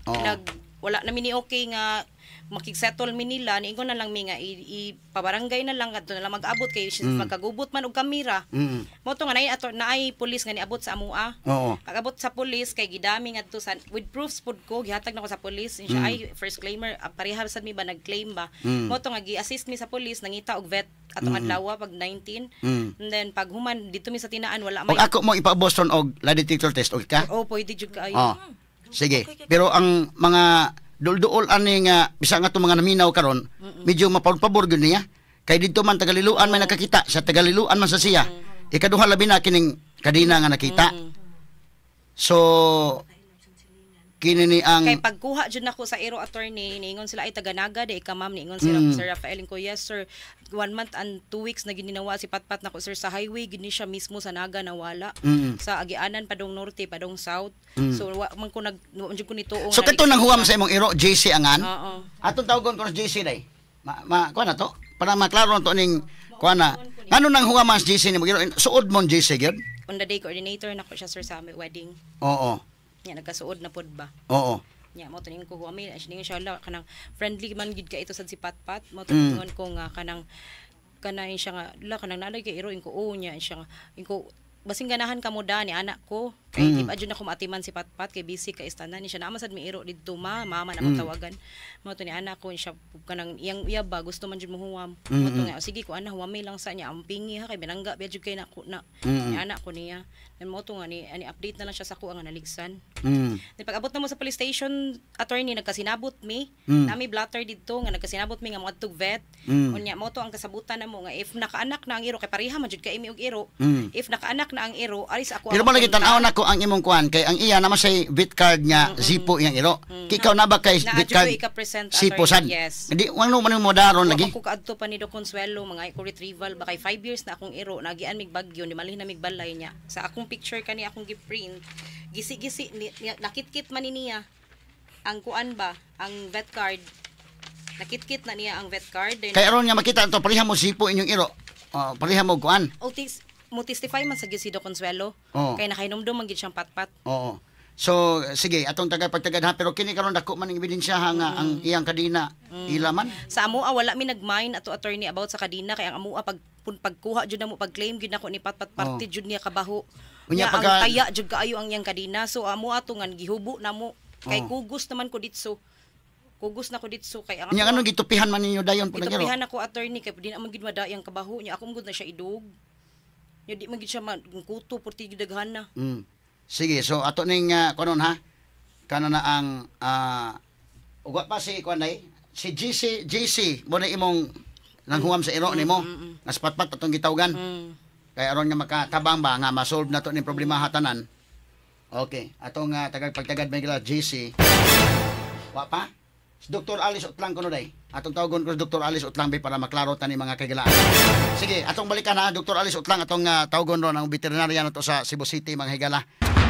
wala na mi ni okay nga makiksettle mi nila niingon na lang mi nga ipabarangay na lang adto na lang mag-abot kay magkagubot man og kamera. Mo to nga naay pulis nga niabot sa amua. Pag-abot sa pulis kay gidami ngadto sa with proofs pud ko gihatag nako sa pulis siya ay first claimer pareha sad mi ba nag-claim ba. Mo to nga gi-assist mi sa pulis nangita og vet atong adlaw pag 19 and then pag human dito mi sa tinaan wala may. Og ako mo ipa-Boston og lie detector test og ka? Pwede jud kaayo. Sige. Pero ang mga dul-duol ani nga bisa nga to mga naminaw karon medyo mapabor gyud niya kay didto man Tagaliluan may nakakita sa Tagaliluan man sa siya ikaduha labi na kining kadina nga nakita so kini ni ang kay pagkuha jud nako sa iro attorney niingon sila ay taga-Naga di ka ma'am niingon sila Sir Rafael ko yes sir 1 month and 2 weeks na gininawa si Patpat nako sir sa highway gini siya mismo sa Naga nawala sa agianan padong norte padong south so man ko jud ko nituong so kato nang huwam sa imong iro JC angan atong tawgon ko sa JC day kuan na to para maklaro to ning kuan na ngano nang huwam mas JC nimo iro suod mon JC gyud on the day coordinator nako siya sir sa aming wedding nya nagkasuod na pod ba nya mo taning ko huwami sining inshallah kanang friendly man gid ka ito sad si Patpat mo tuningon ko nga kanang siya nga kanang nalay kay iro inko nya siya nga inko basing ganahan ka mo da ni anak ko kay di ba jud na ko maatiman si Patpat kay busy ka istanan ni siya na masad mi iro didto mama na magtawagan mo to ni anak ko siya kanang iyang iya ba gusto man jud mo huwam mo to nga sige ko ana huwami lang sa niya ang pingi ha kay binangga biya jud kay nako na ni anak ko niya then mo to nga ni update na lang siya sa ko ang naligsan then pag abot na mo sa police station attorney nagkasinabot mi nami blatter didto nga nagkasinabot mi nga mo adtog vet unya mo to ang kasabutan namo nga if nakaanak na ang iro kay pareha man jud kay imi og iro if nakaanak na ang iro aris ako pero mo lagi tan-aw na ko ang imong kuan kay ang iya naman say vet card nga Zipo iyang iro kikaw na ba kay vet card Zipo sad di wano man mo daron lagi ako kaadto pa ni Do Consuelo mga ko retrieval ba kay 5 years na akong iro nagian mig bagyo ni malih na mig balay niya sa akong picture kani akong gi-print gisi-gisi nakitkit man niya ang kuan ba ang vet card nakitkit na niya ang vet card kay aron nga makita to pareha mo Zipo inyong iro pareha mo kuan mo testify man sa si Do Consuelo kay nakainomdom man gid siyang Patpat. So sige atong pagtagad ha pero kini karon dako man ang ebidensya nga ang iyang kadina ilaman. Sa amoa wala mi nagmine ato attorney about sa kadina kay ang amoa pagkuha jud namo pag-claim gid nako ni Patpat party jud niya kabaho. Unya ang taya jud kaayo ang iyang kadina so amoa to ngan gihubo namo kay kugos naman ko ditso. Kugos na ko ditso kay ang nya ano gitupihan man ninyo dayon pud giro. Gitupihan ako attorney kay di na man gid madayang kabaho nya akong gud na siya idug. Nya di man gid siya kuto porti gid daghan na. Sige, so ato ning kunon ha. Kana na ang uga pa si kuanay si JC mo na imong nanghuwam sa iro nimo. Nas Patpat atong gitawgan. Kay aron nga makatabang ba nga ma-solve na to ning problema hatanan. Okay, atong pagtagad may gila JC. Wa pa? Si Dr. Alice Utlang kuno day. Atong tawagon ko si Dr. Alice Utlang para maklaro tani mga kagilaan. Sige, atong balikan ha Dr. Alice Utlang atong tawagon ron ang veterinarya nato sa Cebu City mga higala.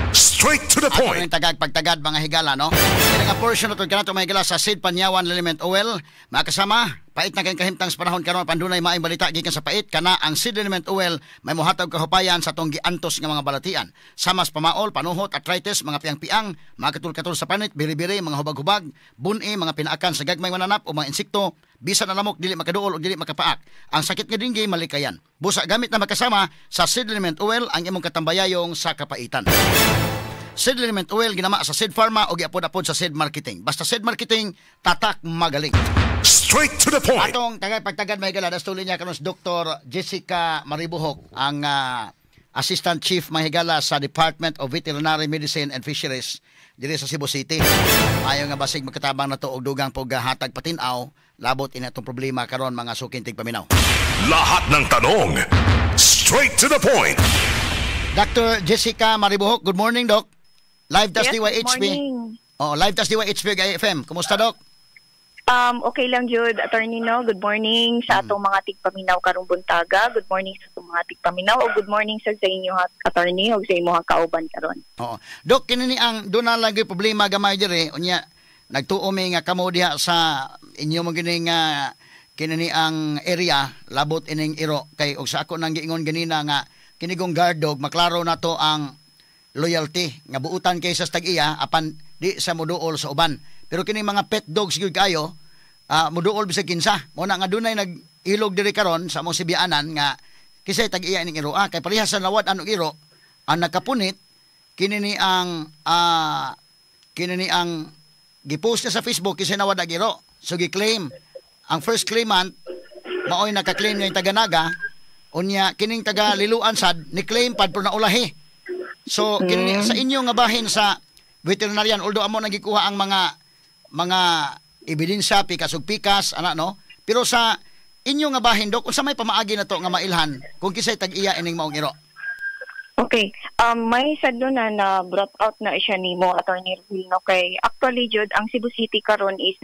Straight to the point. Atong pagtagad mga higala no. Kaya nga portion nato kanato mga higala sa Sid Panyawan Element Oil makasama pait na kayong kahimtang sa panahon karon pandunay maayong balita gikan sa pait kana ang Sid Element Oil may mohatag kahupayan sa tong giantos nga mga balatian. Samas pamaol, panuhot, arthritis, mga piang-piang, mga katul-katul sa panit, biri-biri, mga hubag-hubag, buni, mga pinaakan sa gagmay mananap o mga insekto, bisan na lamok dili makaduol o dili makapaak. Ang sakit nga dinggay malikayan. Busa gamit na makasama sa Sid Element Oil ang imong katambayayong sa kapaitan. Sid Element Oil ginama sa Sid Pharma o giapod-apod sa Sid Marketing. Basta Sid Marketing, tatak magaling. Straight to the point. Atong pagtagad may gala das tuloy niya kanos Dr. Jessica Maribuhok ang Assistant Chief Mahigala sa Department of Veterinary Medicine and Fisheries diri sa Cebu City. Ayo nga basig magkatabang na to og dugang paghatag patin-aw labot inatong problema karon mga sukintig paminaw. Lahat ng tanong, straight to the point. Dr. Jessica Maribuhok, good morning, Doc. Live tas Yes, DYHP. good morning. Live tas DYHP FM. Kumusta, Doc? Okay lang, Jude. Attorney, no? Good morning sa atong mga tigpaminaw karong buntaga. Good morning sa atong mga tigpaminaw. O good morning sa inyo, attorney, o sa imo kauban karon. Oo. Dok, kinini ang doon na lagi problema gamay dire. Unya, nagtuo mi nga kamo diha sa inyo mo gini nga kinini ang area labot ining iro kay og sa ako nang giingon ganina nga kinigong guard dog maklaro na to ang loyalty nga buutan kay sa tag-iya apan di sa moduol sa uban. Pero kini mga pet dogs gyud kayo, moduol bisag kinsa. Mo na nga dunay nag-ilog diri karon sa among sibianan nga kisay tag-iya ning iro kay parehas sa lawad anong iro ang nakapunit kini ang gipost niya sa Facebook kisay nawad ang iro. So gi-claim ang first claimant maoy naka-claim niya yung taga-naga unya kining taga-liluan sad ni claim pad pero naulahi. So kini sa inyo nga bahin sa veterinarian although amo nagikuha ang mga ebidensya pikas ug pikas ana no pero sa inyo nga bahin dok unsa may pamaagi na to nga mailhan kung kisay tag-iya ining maong iro. Okay. May sadlo na brought out na siya nimo, Attorney Rufino, kay actually Jude ang Cebu City karon is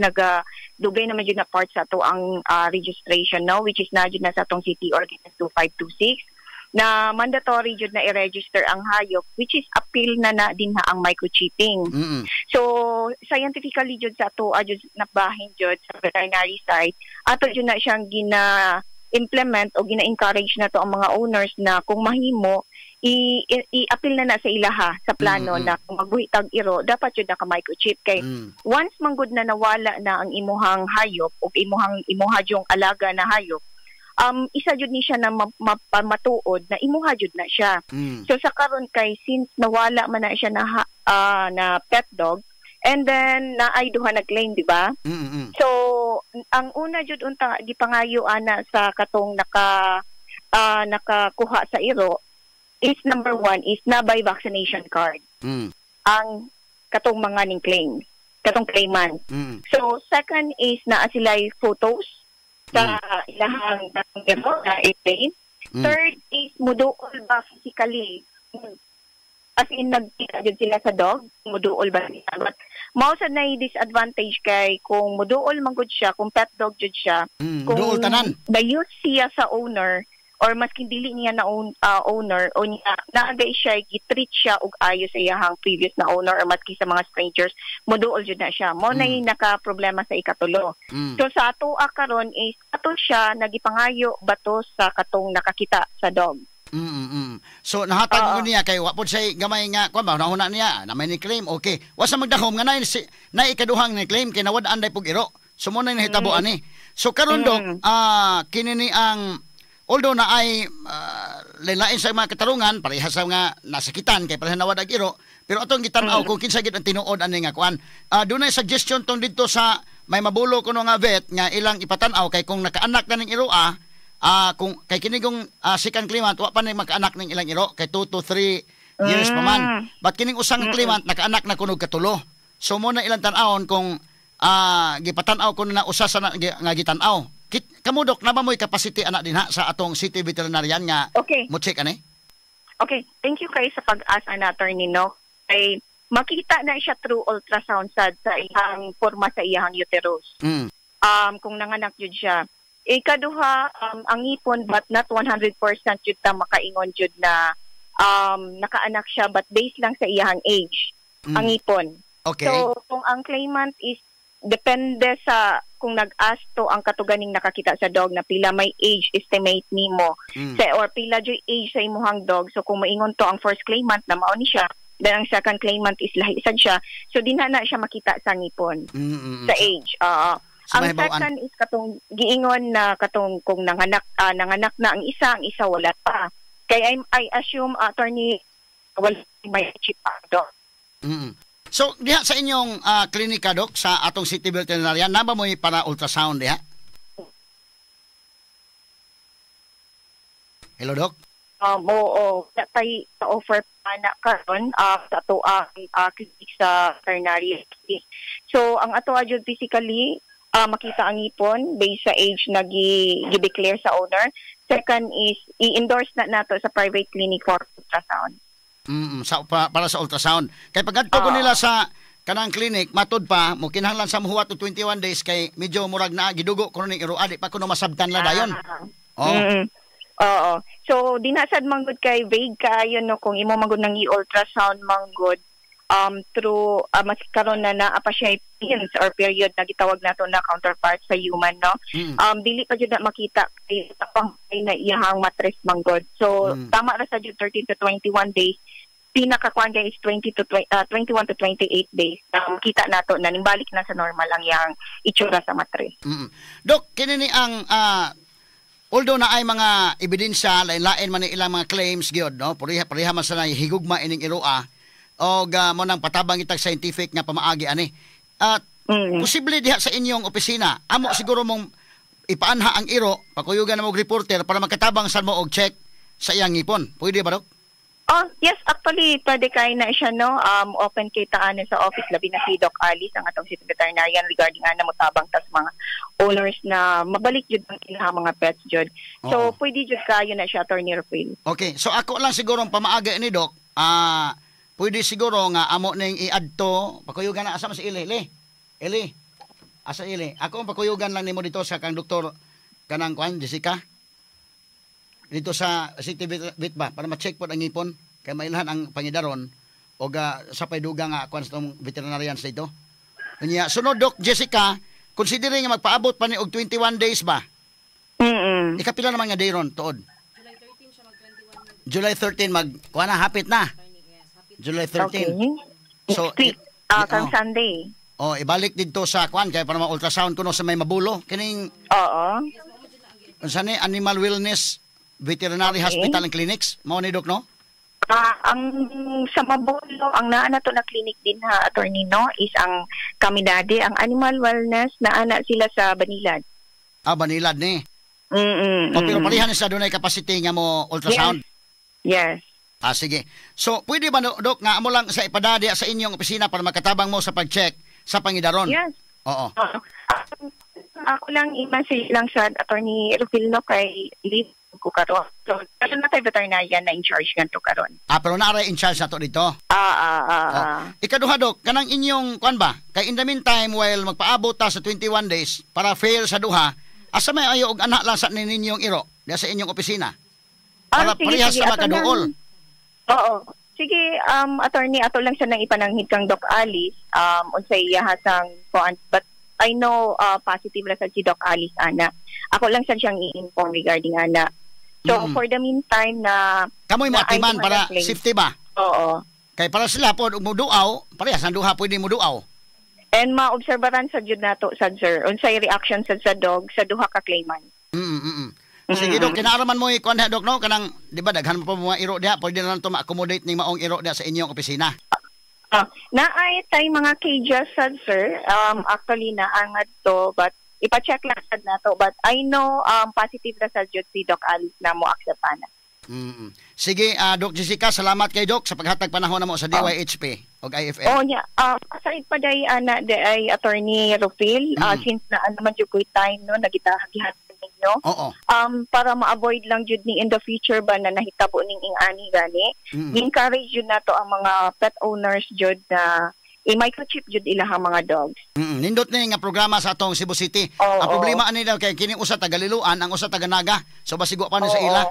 dugay naman jud na part sa to ang registration no which is na jud na sa atong City Ordinance 2526 na mandatory jud na i-register ang hayop which is appeal na din ang microchipping. So scientifically jud sa ato jud nabahin jud sa veterinary side ato jud na siyang gina-implement o gina-encourage na to ang mga owners na kung mahimo i-appeal na sa ilaha sa plano na kung magbuhitag iro dapat jud na ka microchip kay once manggod na nawala na ang imuhang hayop o imuha jung alaga na hayop isa jud ni siya na matuod na imuha jud na siya. So sa karon kay since nawala man na siya na pet dog and then na ay duha nag-claim di ba? So ang una jud unta gipangayo ana sa katong nakakuha sa iro is number 1 is na by vaccination card. Ang katong mga ning claim, katong claimant. So second is na sila'y photos sa ilahang na i-claim. Third is muduol ba physically as in nagkita jud sila sa dog, muduol ba sila. But mao sad na disadvantage kay kung muduol man gud siya, kung pet dog jud siya, kung muduol tanan. Dayon siya sa owner or maskin dili niya na owner o niya naagay siya gitreat siya og ayo sa iyang previous na owner or maski sa mga strangers muduol jud na siya mo na naka problema sa ikatulo. So sa ato karon is ato siya nagipangayo bato sa katong nakakita sa dog. So nahatag mo niya kay wapod say gamay nga kuan ba nahuna niya na may ni claim okay wasa magdahom nga na ikaduhang ni claim kay nawad anday pug iro so mo na nahitabo ani. So karon dok kini ni ang although na ay lain sa mga katarungan parehas sa nga nasakitan kay parehas nawad ang iro pero atong gitan-aw kung kinsa gid ang tinuod ani nga kuan dunay suggestion tong didto sa may mabulo kuno nga vet nga ilang ipatan-aw kay kung nakaanak na ning iro kung kay kinigong second claimant wa pa na makaanak ning ilang iro kay 2 to 3 years pa man but kining usang claimant nakaanak na kuno katulo so mo na ilang tan-awon kung gipatan-aw kuno na usa sa nga gitan-aw. Kamudok na ba mo'y capacity anak din ha sa atong city veterinarian nga mo check ani? Okay, thank you kay sa pag-asa na attorney no. Ay makita na siya through ultrasound sa iyang forma sa iyang uterus. Kung nanganak jud siya. Ikaduha ang ipon but not 100% jud ta makaingon jud na nakaanak siya but based lang sa iyang age ang ipon. Okay. So kung ang claimant is depende sa kung nag-ask to ang katuganing nakakita sa dog na pila may age estimate nimo sa or pila joy age sa imuhang dog so kung maingon to ang first claimant na mao ni siya then ang second claimant is lahi sad siya so dinha na siya makita sa ngipon sa age so, ang second is katong giingon na katong kung nanganak na ang isa wala pa kay I assume attorney wala may chip dog. So, diha sa inyong klinika, Dok, sa atong city veterinarian, naba mo para ultrasound diha? Hello, Dok? Oo, tay sa offer pa na karon sa ato clinic sa veterinary. So ang ato jud physically makita ang ipon based sa age na gi-declare sa owner. Second is i-endorse na nato sa private clinic for ultrasound. Para sa ultrasound. Kay pag-adto ko nila sa kanang clinic, matud pa mo kinahanglan sa muhuwat og 21 days kay medyo murag na gidugo ko ning iro adi pa kuno masabtan la dayon. Oo. So dinasad manggod kay vague kaayo no kung imo manggod nang i-ultrasound manggod through mas karon na pa siya pins or period na gitawag nato na counterpart sa human no. Dili pa jud na makita kay tapang na iyahang mattress manggod. So tama ra sa jud 13 to 21 days. Pinakakuan is 21 to 28 days. Makita nato na nimbalik na sa normal ang iyang itsura sa mattress. Dok, kini ni ang although na ay mga ebidensya, lain-lain man ilang mga claims gyud no, pareha man sa higugma ining iroa og mo nang patabang itag scientific nga pamaagi ani. At posible diha sa inyong opisina, amo siguro mong ipaanha ang iro, pakuyugan mo og reporter para makatabang sa mo og check sa iyang ngipon. Pwede ba, Dok? Oh, yes, actually, pwede kay na siya, no? Open kay taan sa office, labi na si Doc Alice, ang atong city veterinarian, regarding na mutabang tas mga owners na mabalik jud ang ilang mga pets jud. So, pwede jud kayo na siya, Attorney Rufil. Okay, so ako lang siguro ang pamaaga ni Doc, pwede siguro nga amo ning i-adto, pakuyugan na asa si Eli. Asa Eli? Ako ang pakuyugan lang nimo dito sa kang doktor kanang kuan Jessica. Dito sa City Vet ba para ma-check po ang ngipon kay mailhan ang pangidaron o sa payduga nga kuan sa veterinarians dito. Unya sunod Doc Jessica, considering nga magpaabot pa ni og 21 days ba? Ikapila naman nga day ron tuod. July 13 mag kuan na hapit na. July 13. Okay. So kang Sunday. Ibalik dito sa kuan kay para ma-ultrasound kuno sa may mabulo kining unsa ni Animal Wellness Veterinary Hospital and Clinics, mao ni Doc, no? Ang sa Mabulo, ang naa na to na clinic din ha, Attorney, no, is ang Kamidade, ang Animal Wellness, naana sila sa Banilad. Banilad ni. Pero parihan sa dunay capacity nga mo ultrasound. Yes. Sige. So, pwede ba, Doc, nga amo lang sa ipadadi sa inyong opisina para makatabang mo sa pag-check sa pangidaron? Yes. Oo. Ako lang i-message lang sa Attorney Rufil, no, kay leave ko karon. So, kasi na tayo veterinarian na in charge ganito karon. Pero naara in charge na to dito? Ikaduha, Doc, kanang inyong, kuan ba? Kay in the meantime, while magpaabot ta sa 21 days, para fail sa duha, asa may ayo og anak lang sa ninyong iro, diya sa inyong opisina? Para parehas sa makaduol. Oo. Sige, Attorney, ato lang siya nang ipananghid kang Doc Alice, unsay hasang kuan, but I know positive na sa si Doc Alice, ana. Ako lang siyang i-inform regarding ana. So, for the meantime na... Kamoy mo atiman para safety ba? Oo. Kay para sila po, muduaw, parehas ang duha pwede muduaw. And maobserbaran sa jud nato, sad sir, unsay reaction sa dog sa duha ka claimant. Sige, Doc, kinaaraman mo ikuan ha, Doc, no? Kanang, di ba, daghan mo pa mga iro diha, pwede na lang ito ma-accommodate ng maong iro diha sa inyong opisina. Naay tay mga cages, sad sir. Actually, naangad to, but ipa-check lang sad nato, but I know positive na sa jud si Doc Alice na mo akseptan na. Sige, Doc Jessica, salamat kay Doc sa paghatag panahon na mo sa DYHP o IFL. Aside pa day ana ay Attorney Rufil, since na naman jud ko'y time no nagitahagihan ninyo. Para ma-avoid lang jud ni in the future ba na nahitabo ning ingani gani. Encourage jud nato ang mga pet owners jud na i-microchip jud ilahang mga dogs. Nindot ni nga programa sa atong Cebu City. Ang problema ani daw kay kini usa tagaliluan, ang usa taganaga. So basigo pa ni sa ila.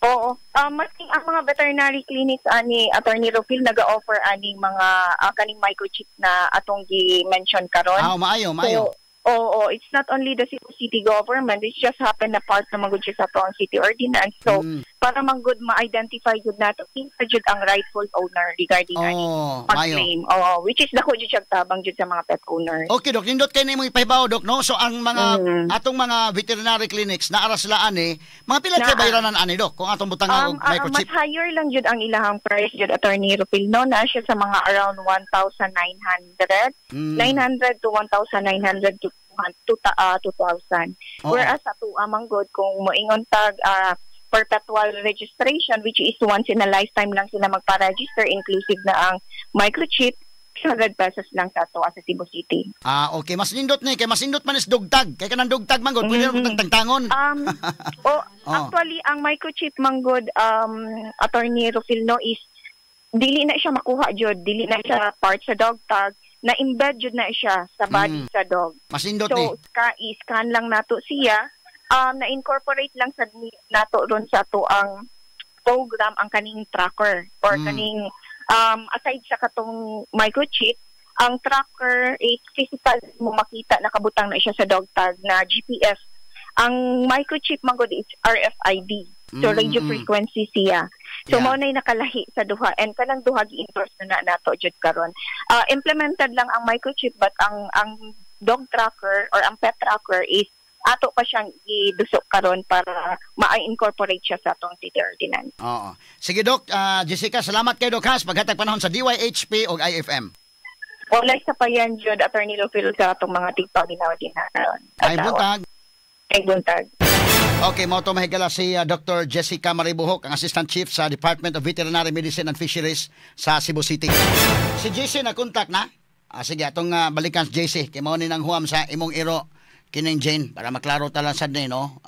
Oo. Masking ang mga veterinary clinics ani Attorney Rufil naga-offer aning mga kaning microchip na atong gi-mention karon. Maayo. So, it's not only the Cebu City government, it's just happen na part na magud sa atong city ordinance. So, para manggod ma-identify jud nato kinsa jud ang rightful owner regarding pag-claim. Which is dako jud siya tabang jud sa mga pet owners. Okay, Doc, nindot kay nimo ipahibaw, Doc, no? So ang mga atong mga veterinary clinics na ara sila ani, mga pila kay bayranan ani, Doc, kung atong butangan og microchip. Mas higher lang jud ang ilahang price jud, Attorney Rufil, no? Na siya sa mga around 1,900, 900 to 1,900 to 2,000. Whereas sa tuwa manggod kung moingon tag perpetual registration, which is once in a lifetime lang sila magpa-register, inclusive na ang microchip, 100 pesos lang sa ato sa Cebu City. Okay, mas nindot ni kay mas nindot man is dugtag. Kay kanang dugtag man gud pwede ra tagtangon. Actually ang microchip manggod Attorney Rufilno is dili na siya makuha jud, dili na siya part sa dog tag, na embed jud na siya sa body sa dog. Mas nindot So ni. scan lang nato siya, na incorporate lang sa nato ron sa to ang program ang kaning tracker or kaning aside sa katong microchip, ang tracker is physical mo makita nakabutang na siya sa dog tag na GPS. Ang microchip man gud is RFID. So radio frequency siya. So mao nay nakalahi sa duha and kanang duha gi-endorse na nato jud karon. Implemented lang ang microchip but ang dog tracker or ang pet tracker is ato pa siyang idusok karon para ma-incorporate siya sa atong city ordinance. Oo. Sige Doc, Jessica, salamat kay Doc Has paghatag panahon sa DYHP ug IFM. Wala sa pa yan jud Attorney Lofil sa atong mga tigpa ginawa din karon. Ay buntag. Ay buntag. Okay, mo to mahigala si Dr. Jessica Maribuhok, ang Assistant Chief sa Department of Veterinary Medicine and Fisheries sa Cebu City. Si JC na contact na. Sige, atong balikan si JC. Kay mao ni nang huam sa imong iro kining Jane para maklaro talang sad ni no.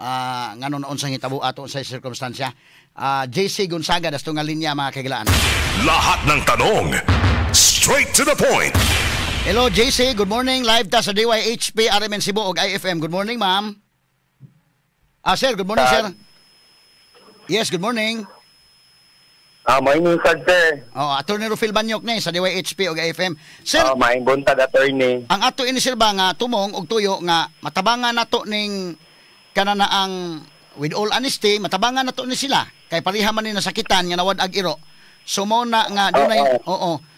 Ngano naon sang hitabo ato sa circumstansya. JC Gonzaga dasto nga linya mga kagilaan. Lahat ng tanong, straight to the point. Hello JC, good morning. Live ta sa DYHP RMN Cebu ug IFM. Good morning, ma'am. Sir, good morning, sir. Yes, good morning. Morning, sir. Attorney Rufil Banyok ni sa DYHP ug IFM. Sir, maing buntag, attorney. ang ato ini sir ba nga tumong og tuyo nga matabangan nato ning kanana ang with all honesty, matabangan nato ni sila kay pareha man ni nasakitan nga nawad ag iro. So mo na nga dunay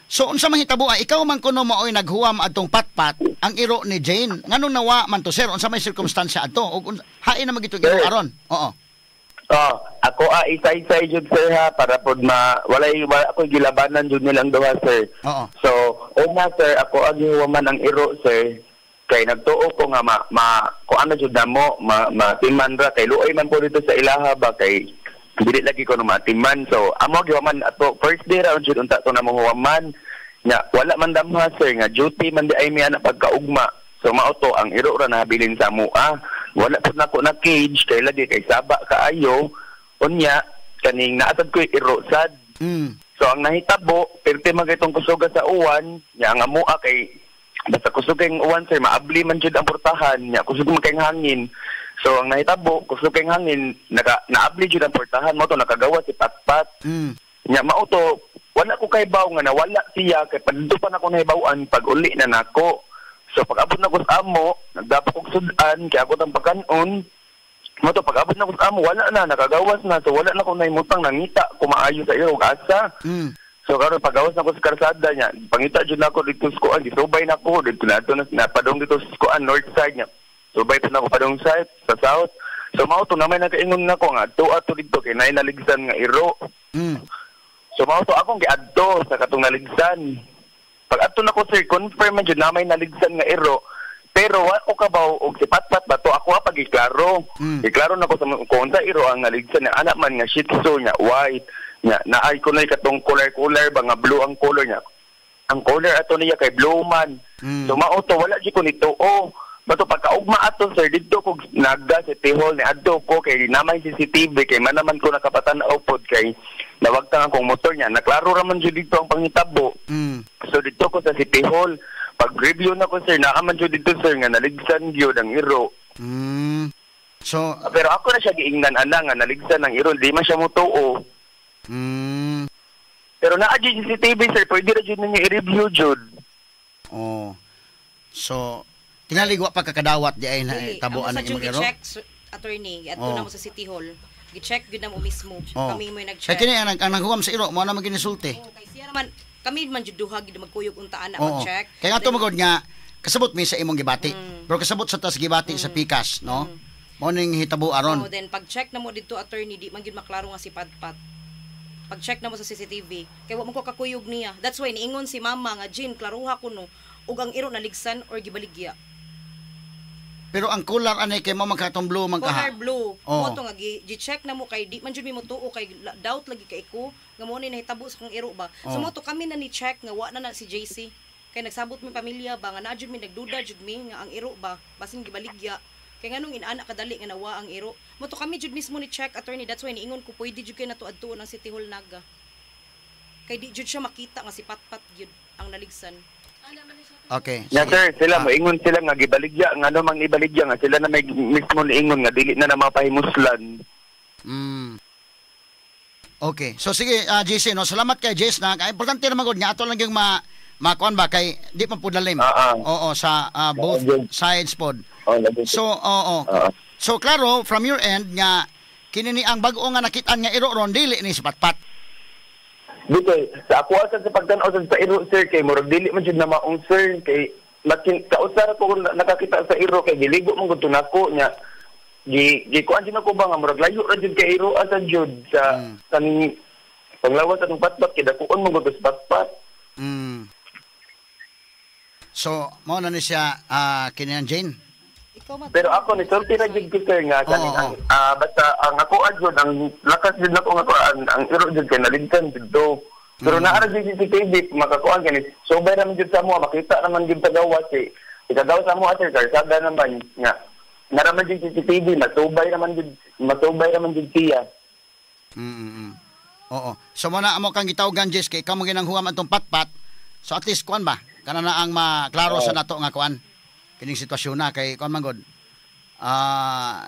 So unsa man hitabo ikaw man kuno maoy naghuwam adtong patpat ang iro ni Jane. Nganong nawa man to sir? Unsa may sirkumstansya adto? Ug hain na magito iro aron. Oo. Ako isa-isa jud sir ha para pod wala ako gilabanan jud nilang duha sir. Oo. So una sir ako agihuwaman ang iro sir kay nagtuo ko nga ko ano jud namo matiman ra kay luoy man po dito sa ilaha ba kay dili lagi ko no matiman. So amo giwaman ato first day ra jud unta to namo huwaman nya wala man damha sir nga duty man di ay mi ana pagkaugma. So mao to ang iro ra nahabilin sa mua. Wala pud nako na cage kay lagi kay saba kaayo unya kaning naatad ko iro sad. So ang nahitabo perti magitong kusuga sa uwan nya ang mua kay basta kusugeng uwan sir maabli man jud ang portahan nya kusug man kay hangin. So ang nahitabo kusug kay hangin naabli jud ang portahan mo to nakagawa si patpat. Nya mao to wala ko kay baw nga nawala siya kay padto pa nako nahibaw-an pag uli na nako. So pag-abot na ko sa amo, nagdapat kong sudan, kaya ako ng pagkanon. Mo to pag-abot na ko sa amo, wala na, nakagawas na. So wala na akong naimutang, nangita, kumaayo sa iyo, asa. So karon pagawas na ko sa karsada niya, pangita dyan na ako dito sa kuan, gisubay na ako, dito na ito na padong dito sa kuan, north side niya. Subay pa na ako padong side, sa south. So mao to naman nakaingon na ko nga, ato dito, kay nainaligsan nga iro. So mao to akong giadto sa katong naligsan. Pag ato na ko sir, confirm man jud na may naligsan nga iro. Pero wa ko kabaw og si patpat ba to ako pag iklaro. Iklaro na ko sa kung sa iro ang naligsan na anak man nga shih tzu nya white nya naay ko na katong color ba nga blue ang color nya. Ang color ato niya kay blue man. So mao to wala jud ko nito. Bato pagkaugma ato sir didto ko nagda sa tihol ni adto ko kay namay CCTV kay man naman ko nakapatan-aw pod kay nawagtang akong motor niya. Naklaro ra man jud dito ang pangitabo. So dito ko sa City Hall. Pag-review na ko sir, naaman jud dito sir nga naligsan gyud ang iro. So pero ako na siya giingnan ana nga naligsan ang iro, di man siya motuo. Pero naa jud CCTV sir, pwede ra jud ninyo i-review jud. So tingali wa pagkakadawat di ay na tabuan ang ng imong iro. check attorney adto na mo sa City Hall. Gi-check gyud na mo mismo. Kami mo nag-check. Kay kini ang naghuwam sa iro mo na maginisulti. Kay siya naman kami man jud duha gid magkuyog untaan na mag-check. Kaya nga tumagod nga kasabot mi sa imong gibati. Pero kasabot sa tas gibati sa pikas, no? Mo ning hitabo aron. Then pag-check na mo didto attorney di man gyud maklaro nga si patpat. Pag-check na mo sa CCTV, kay wa man ko kakuyog niya. That's why niingon si mama nga Jean klaruha ko no ug ang iro naligsan or gibaligya. Pero ang color anay kay mo magkatong blue man Color kaha. blue. Oh. Mo to nga gi-check na mo kay di man jud mi mo tuo kay doubt lagi kay ko nga mo ni nahitabo sa kong iro ba. So mo to kami na ni check nga wa na si JC. Kay nagsabot mi pamilya ba nga na jud mi nagduda jud mi nga ang iro ba basin gibaligya. Kay nganong inaana kadali nga nawa ang iro. Mo to kami jud mismo ni check attorney, that's why niingon ko pwede jud kay nato adtuon ang City Hall Naga. Kay di jud siya makita nga si Patpat jud ang naligsan. Okay. Ya sir, sila moingon sila nga gibaligya nga ano mang ibaligya nga sila na may mismo niingon nga dili na mapahimuslan. Okay. So sige, JC, no, salamat kay Jess na importante naman gud nga ato lang yung makuan ba kay di pa pud lalim. Oo, sa both sides pod. So, oo. So klaro from your end nga kini ni ang bag-o nga nakitaan nga iro ron dili ni si Patpat. Dito, sa ako asad sa pagtanaw sa iro sir kay murag dili man jud na maong sir kay makin kausara ko nakakita sa iro kay giligo man gud nako nya gi kuan jud ako ba nga murag layo ra jud kay iro asad jud sa kaning panglawas atong Patpat kay dakuon man gud sa Patpat. So, mo na ni siya kini ang Jane. Pero ako ni sulti ra jud ko sir nga kaning basta ang ako adjud ang lakas jud nako nga kuan ang iro jud kay naligtan dito. Pero naara jud si CCTV makakuan kani sobay ra jud sa mo makita naman jud sa gawas eh. Ikagaw sa mo sir sada naman nga naraman jud si CCTV matubay naman jud siya. Oo. So mo na amo kang gitawgan Jess kay kamo ginanghuam atong Patpat. So at least kuan ba? Kana na ang maklaro sa nato nga kuan. Kining sitwasyon na kay kuan man god.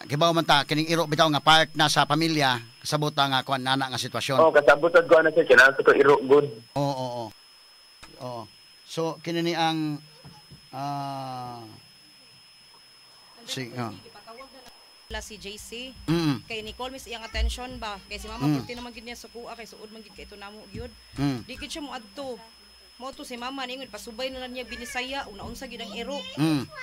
Gibaw man ta kining iro bitaw nga park na sa pamilya kasabot nga kuan nana nga sitwasyon. Kasabot ko na sir kinahanglan ko iro good. Oo. So kini ni ang si JC kay Nicole miss iyang attention ba kay si mama pulti naman gid niya sukuha kay suod man gid kay ito namo gyud di gid siya mo adto mo to si mama ningon pasubay na lang niya binisaya una-unsa gid ang iro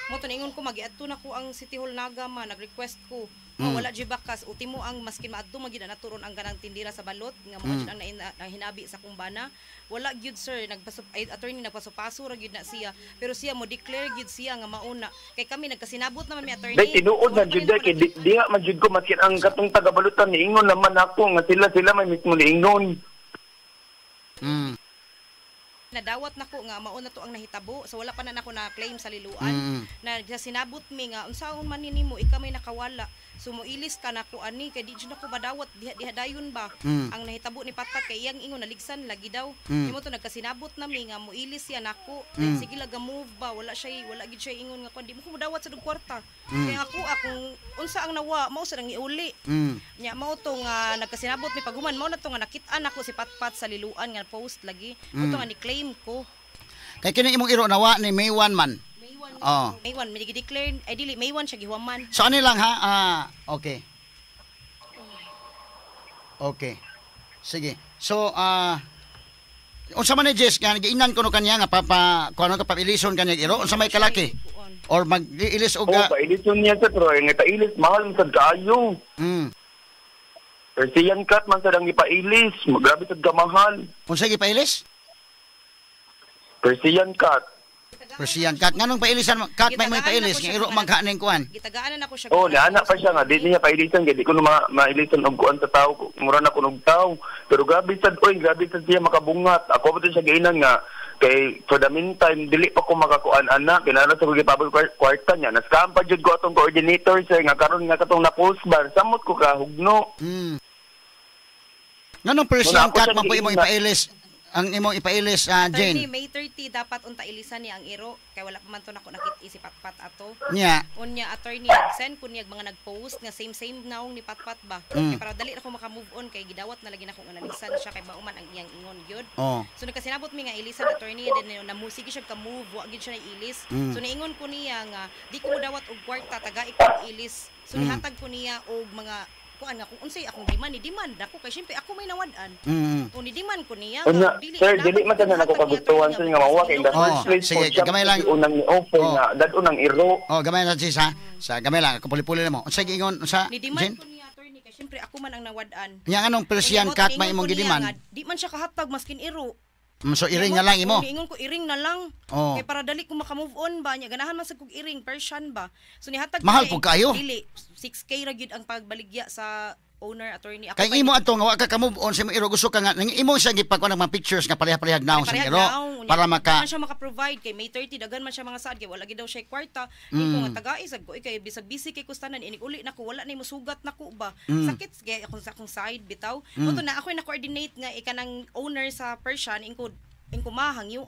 mo to ningon ko magiadto na ko ang City Hall Naga man nag-request ko wala jud bakas uti mo ang maskin maadto magid na turon ang ganang tindira sa balot nga mo jud ang hinabi sa kumbana wala gyud sir attorney nagpaso-paso ra gyud na siya pero siya mo declare gyud siya nga mauna kay kami nagkasinabot naman mi attorney dai tinuod na jud kay diha man jud ko maskin ang katong taga-balutan niingon naman ako nga sila may mismo niingon nadawat nako nga mauna to ang nahitabo so wala pa na nako na claim sa liluan na sinabot mi nga unsaon man nimo ikaw may nakawala so moilis ka nako ani kay di jud nako madawat diha dayon ba ang nahitabo ni Patpat kay iyang ingon naligsan lagi daw nimo to nagkasinabot na mi nga moilis siya nako sige laga move ba wala gid siya ingon nga kun di mo ko madawat sa dug kwarta kay akong unsa ang nawa mao sa nang iuli nya mao to nga nagkasinabot mi paguman mao na to nga nakit-an ako si Patpat sa liluan nga post lagi mo to nga ni claim ko kay kini imong iro nawa ni May 1 man. May 1 mi declare ay dili May 1 siya gihuman. So ani lang ha. Okay. Sige. So unsa man ni Jess nga giingnan ko no kanya nga kuno ka papilison kanya iro unsa may kalaki or mag-iilis og pailison niya sa pero nga tailis mahal man sad kaayo. Persian cut man sad ang ipailis grabe sad kamahal. Unsa gipailis? Persian cut. Nganong pailisan cut may pailis nga iro maghaning kuan. Gitagaanan ako siya. Naana pa siya nga di niya pailisan kay di ko mailisan og kuan sa tao mura na kunog tao. Pero grabe sad siya makabungat. Ako pa siya gainan nga kay for the meantime dili pa ko makakuan ana kinahanglan sa gipabol kwarta niya. Nascam pa jud ko atong coordinator sir nga karon nga katong na-post bar samot ko ka hugno. Nganong Persian cut man po imong ipailis? Ang imong ipailis Jane. May 30 dapat unta ilisan niya ang iro kay wala pa man to nako nakit-i si Patpat ato. Nya. Unya attorney send kun niya mga nag-post nga same naong ni Patpat ba. Kay para dali na ko maka-move on kay gidawat na lagi nako nga nalisan siya kay bauman ang iyang ingon gyud. So nagkasinabot mi nga ilisan attorney then na musigi siya ka move wa gyud siya na ilis. So niingon ko niya nga di ko dawat og kwarta taga ikaw ilis. So nihatag ko niya og mga kuan nga kung unsay akong demand ako kay syempre ako may nawad-an. Kung ni-demand ko niya sir dili man na nako kagustuhan sa nga mawa kay the first place sige gamay lang unang ni-offer nga dadon ang iro. Gamay lang sis ha. Sa gamay lang ako puli-puli mo. Unsay giingon unsa? Ni-demand ko niya attorney kay syempre ako man ang nawad-an. Nya anong Persian cut may imong gidemand? Di man siya kahatag maskin iro. So iring na lang imo. Ingon ko iring na lang. Oh. Kay para dali ko maka-move on ba nya ganahan man sa kog iring Persian ba. So nihatag Mahal ko po kayo. Dili 6K ra gyud ang pagbaligya sa owner attorney. Ako Kay imo ato nga wa ka move on sa imo iro gusto ka nga nang imo siya gipagkuan ng mga pictures nga pareha-parehag naon sa iro para man siya maka-provide kay May 30 dagan man siya mga saad kay wala gid daw siya kwarta. Iko nga taga isag ko kay bisag busy kay kustanan inig uli nako wala na mo sugat nako ba. Sakit kay akong side bitaw. Moto na ako na coordinate nga ikanang owner sa Persian ingko mahang yu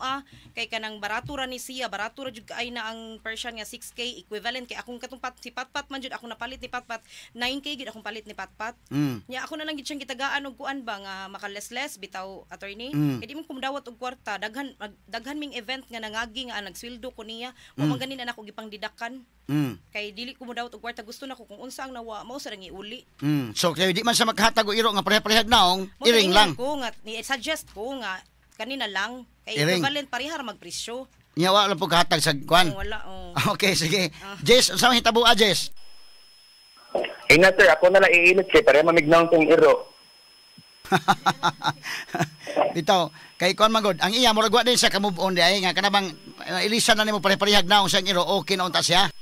kay kanang baratura ni siya baratura jud kaay na ang Persian nga 6K equivalent kay akong katong si Patpat man jud ako napalit ni Patpat 9K gid akong palit ni Patpat nya ako na lang gid siyang gitagaan og kuan ba nga makaless bitaw attorney kay di man kumdawat og kwarta daghan ming event nga nangagi nga nagsweldo ko niya wa man ganin na ako gipang didakan kay dili ko modawat og kwarta gusto nako kung unsa ang nawa mao sa nang iuli so kay di man sa maghatag og iro nga pareha-parehag naong iring lang ko nga ni suggest ko nga kanina lang kay iring. equivalent parehar magpresyo. Nya wala po kahatag sa kwan. Wala Okay, sige. Jess, unsa man hitabo Jess? Ingat sir, ako na lang iinit kay para mamignaw tong iro. Bitaw, kay kwan magod, ang iya murag wa din sa ka-move on di ay nga kanabang ilisan na nimo pareha-parehag naong sa iro okay na unta siya.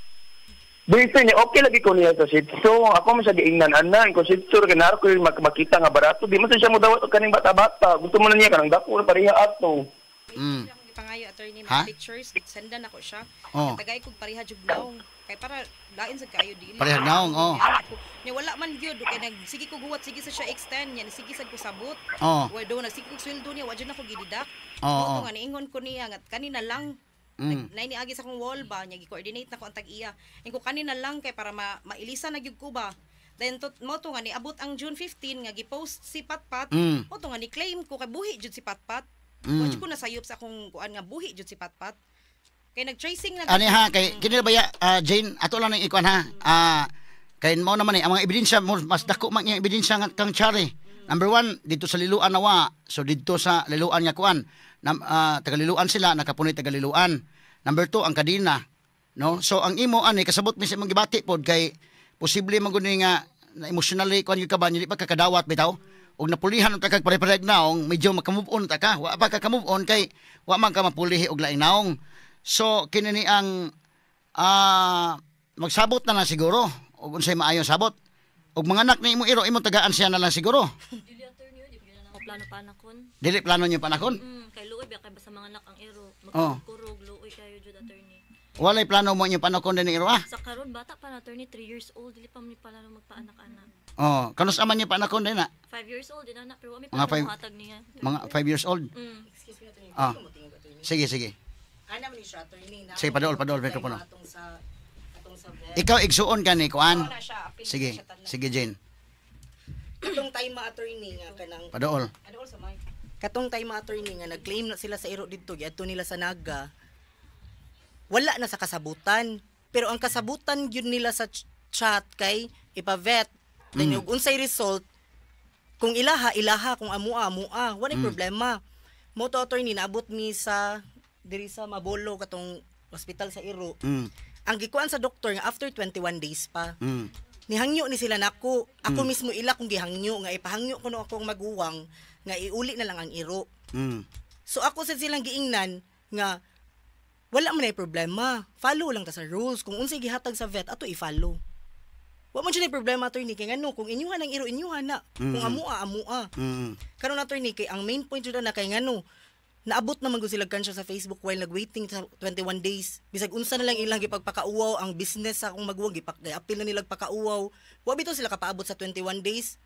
Dito niya, okay lagi ko niya sa sitso. Ako man siya giingnan, anan. Kung sitso, kinaro ko yung makita nga barato. Di mo siya mo dawat o kaning bata-bata. Gusto mo na niya, kanang dako na pareha ato. Pangayo attorney Ha? mga pictures, sendan ako siya. Oh. Tagay kog pareha jud naong. Kay para lain sa kayo dili. Parehag naong, oh. Nya wala man gyud kay sige ko guwat sige sa siya extend nya sige sad ko sabot. Oh. Wa do nagsige ko sweldo niya wa jud nako gididak. Oh, nga niingon ko niya nga kanina lang nainiagi sa akong wall ba nya gi-coordinate na ko ang tag-iya ingko kanina lang kay para mailisa na gyud ko ba then mo to nga niabot ang June 15 nga gi-post si Patpat mo to nga ni claim ko kay buhi jud si Patpat wa jud ko nasayop sa akong kuan nga buhi jud si Patpat kay nag-tracing na ani ha kay kini ba ya Jane ato lang ning ikuan ha kay mo naman ang mga ebidensya mas dako man yung ebidensya nga kang Chari. Number 1 dito sa Liluan nawa so dito sa Liluan nga kuan tagaliluan sila nakapunit tagaliluan. Number 2 ang kadina no so ang imo ani kasabot mi sa imong gibati pod kay posible man gud nga na emotionally kuan gyud ka ba dili pa kakadawat bitaw og napulihan ang kag pare-parehag naong medyo makamove on ta ka wa pa ka move on kay wa man ka mapulihi og laing naong so kini ni ang magsabot na lang siguro og unsay maayo sabot og mga anak ni imo iro imo tagaan siya na lang siguro Dili attorney, di na ako plano panakon. dili plano niyo panakon Kay luoy ba kay basta mga anak ang ero. Oh. Magkurog luoy kayo jud attorney. walay plano mo niyo panakon din ni iro Sa karon bata pa na attorney 3 years old dili pa mi plano magpaanak-anak. kanus aman niyo panakon din na 5 years old din anak pero wa mi Mga plano five- hatag niya. mga 5 years old sige Ana man ni siya attorney na. Sige, padool mikropono. Atong sa vet. ikaw igsuon ka ni kuan na siya apil sige sige Jane Katong time attorney nga kanang padool ano sa mic katong time attorney nga nag-claim na sila sa iro didto giadto nila sa Naga. Wala na sa kasabutan. Pero ang kasabutan gyud nila sa chat kay ipa-vet. Then yung unsay result kung ilaha kung amua wala problema. Mo to attorney naabot mi sa diri sa Mabolo katong hospital sa Iro. Ang gikuan sa doktor nga after 21 days pa. Nihangyo ni sila nako. Ako mismo ila kung gihangyo nga ipahangyo kuno akong maguwang nga iuli na lang ang Iro. So ako sa silang giingnan nga wala man ay problema. Follow lang ta sa rules. Kung unsay gihatag sa vet ato i-follow. Wa man siya problema attorney kay ngano kung inyuhan ang Iro inyuhan na. Kung amua. Karon attorney kay ang main point jud na kay ngano naabot naman ko sila kansya sa Facebook while nag-waiting sa 21 days. Bisag unsa na lang ilang gipagpakauwaw ang business sa akong maguwang gipag-apil na nilang pakauwaw. Wa bitaw sila kapaabot sa 21 days.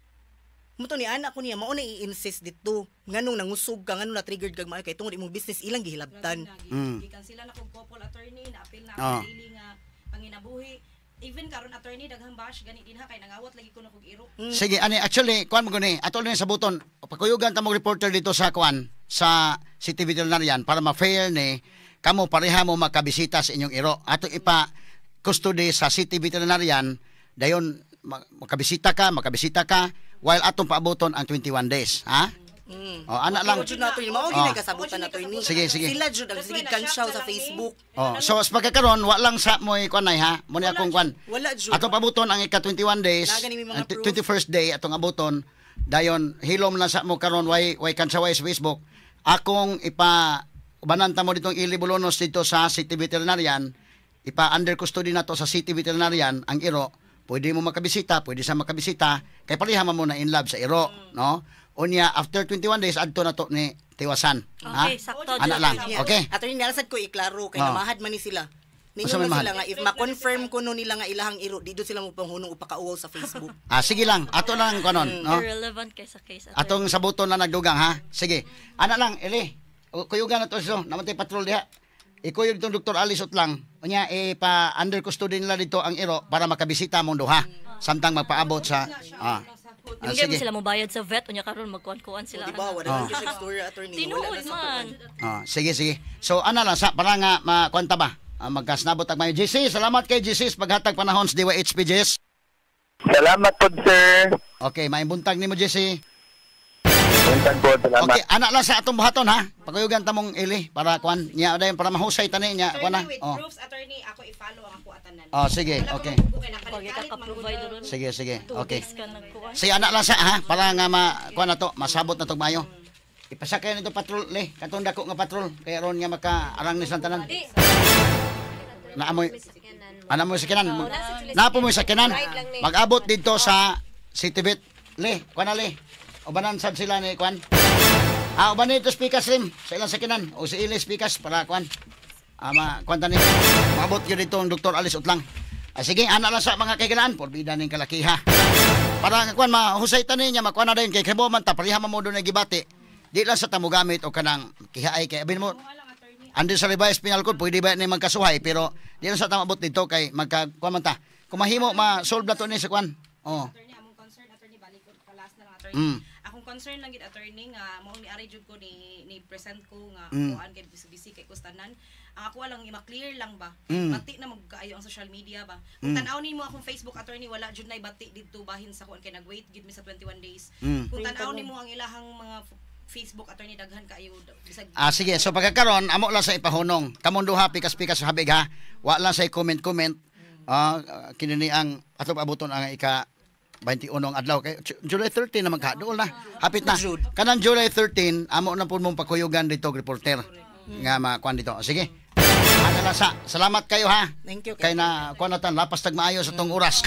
Muto ni anak ko niya mao na i-insist dito. Nganong nangusog ka nganong na-triggered kag maayo kay tungod imong business ilang gihilabtan. gikan sila na kog couple attorney na apil na ang dili nga panginabuhi even karon attorney daghang bash gani dinha kay nangawat lagi ko na kog iro sige ani actually kuan mo guni ato lang sa buton pakuyugan ta mo reporter dito sa kuan sa City Veterinarian para ma-fair ni kamo pareha mo makabisita sa inyong iro ato ipa custody sa City Veterinarian dayon makabisita ka while atong paaboton ang 21 days ha ana lang Jud na attorney mao gyud kasabutan attorney. Sige. Sila jud ang sige kansyaw sa Facebook. so sa pagkakaron wa lang sa mo kuan nay ha mo ni akong kuan Wala jud. atong paaboton ang ika 21 days Nagani may mga ang proof. 21st day atong aboton dayon hilom lang sa mo karon way kansa way sa Facebook akong bananta mo ditong Ili Bolonos dito sa City Veterinarian, under custody na to sa City Veterinarian ang iro, pwede mo makabisita, pwede sa makabisita, kay parihama mo na in love sa iro, no? Unya, after 21 days, adto na to ni tiwasan. Okay, sakto. Ana lang, okay? Attorney, nalasad ko iklaro, kay namahad man ni sila. Ninyo Asa man man mahal? sila nga, if ma-confirm ko no nila nga ilahang iro, dito sila mo panghunong upakauwaw sa Facebook. Sige lang, ato lang kanon, no? Irrelevant kay sa case. Atong sa buton na nagdugang, ha? Sige. Ana lang, Eli. Kuyugan na to so, namatay patrol diha. Ikuyog itong Dr. Alisot lang. Kanya, under custody nila dito ang iro para makabisita mong duha. Samtang magpaabot sa... Hindi mo sila mabayad sa vet, unya karon magkuan-kuan sila. Diba, wala lang yung story, attorney. Tinuod man. Sige, sige. So, ana lang, para nga makwanta ba? Magkasnabot ang mga GC. Salamat kay GC sa paghatag panahon sa Diwa HPGs. Salamat po, sir. Okay, maimbuntag ni mo GC. Buntag po, salamat. Okay, anak lang sa atong buhaton ha. Pagkuyugan tamong Ili para kuan niya dayon para mahusay tani niya kuan na. With proofs, attorney, ako i-follow ang ako atanan. Sige, okay. Pagka-provide ron. Sige, sige. Okay. Ka nagkuan. Sige, anak lang sa ha para nga kuan na to, masabot na to mayo. Ipasakay nito patrol le, katong dako nga patrol kaya ron nga makaarang ni santanan. Naamoy. Anamoy sa kinan. Napo mo sa kinan. Mag-abot dito sa City Vet. Le, kuan na le. Ubanan sad sila ni kuan. Uban nito speakers rim sa ilang sakinan o si Ili speakers para kuan. Kuan tani. Maabot gyud dito ang Dr. Alice Utlang. Sige, ana lang sa mga kaiganaan porbida ning kalakiha. Para kuan mahusay tani niya makuan na din kay kabo man ta pareha mo do na gibati. Di lang sa tamo gamit o kanang kihaay kay abin mo. Andi sa revised penal code pwede ba ni magkasuhay pero di lang sa tamo abot dito kay magka kuan man ta. Kung mahimo ma-solve na to ni sa kuan. Attorney, among concern, attorney, balik ko palas na lang, attorney. Akong concern lang gid, attorney, nga mo ni ari jud ko ni present ko nga kuan kay busy kay kustanan. Ang ako lang i-clear lang ba. Bati na magkaayo ang social media ba. Kung tan-awnin mo akong Facebook, attorney, wala jud nay bati didto bahin sa kuan kay nag-wait gid mi sa 21 days. Kung tan-awnin mo ang ilahang mga Facebook, attorney, daghan kaayo bisag. Sige, so pagkakaron amo lang sa ipahunong. Kamong duha pikas-pikas habig ha. Wa lang sa comment-comment. Kinini ang atop abuton ang ika 21 adlaw kay July 13 na magkaduol na. Hapit na. Kanang July 13 amo na pud mong pakuyugan dito reporter. Nga makuan dito. Sige. Ana lang sa. Salamat kayo ha. Thank you. Kay na kuan natan lapas tag maayo sa tong oras.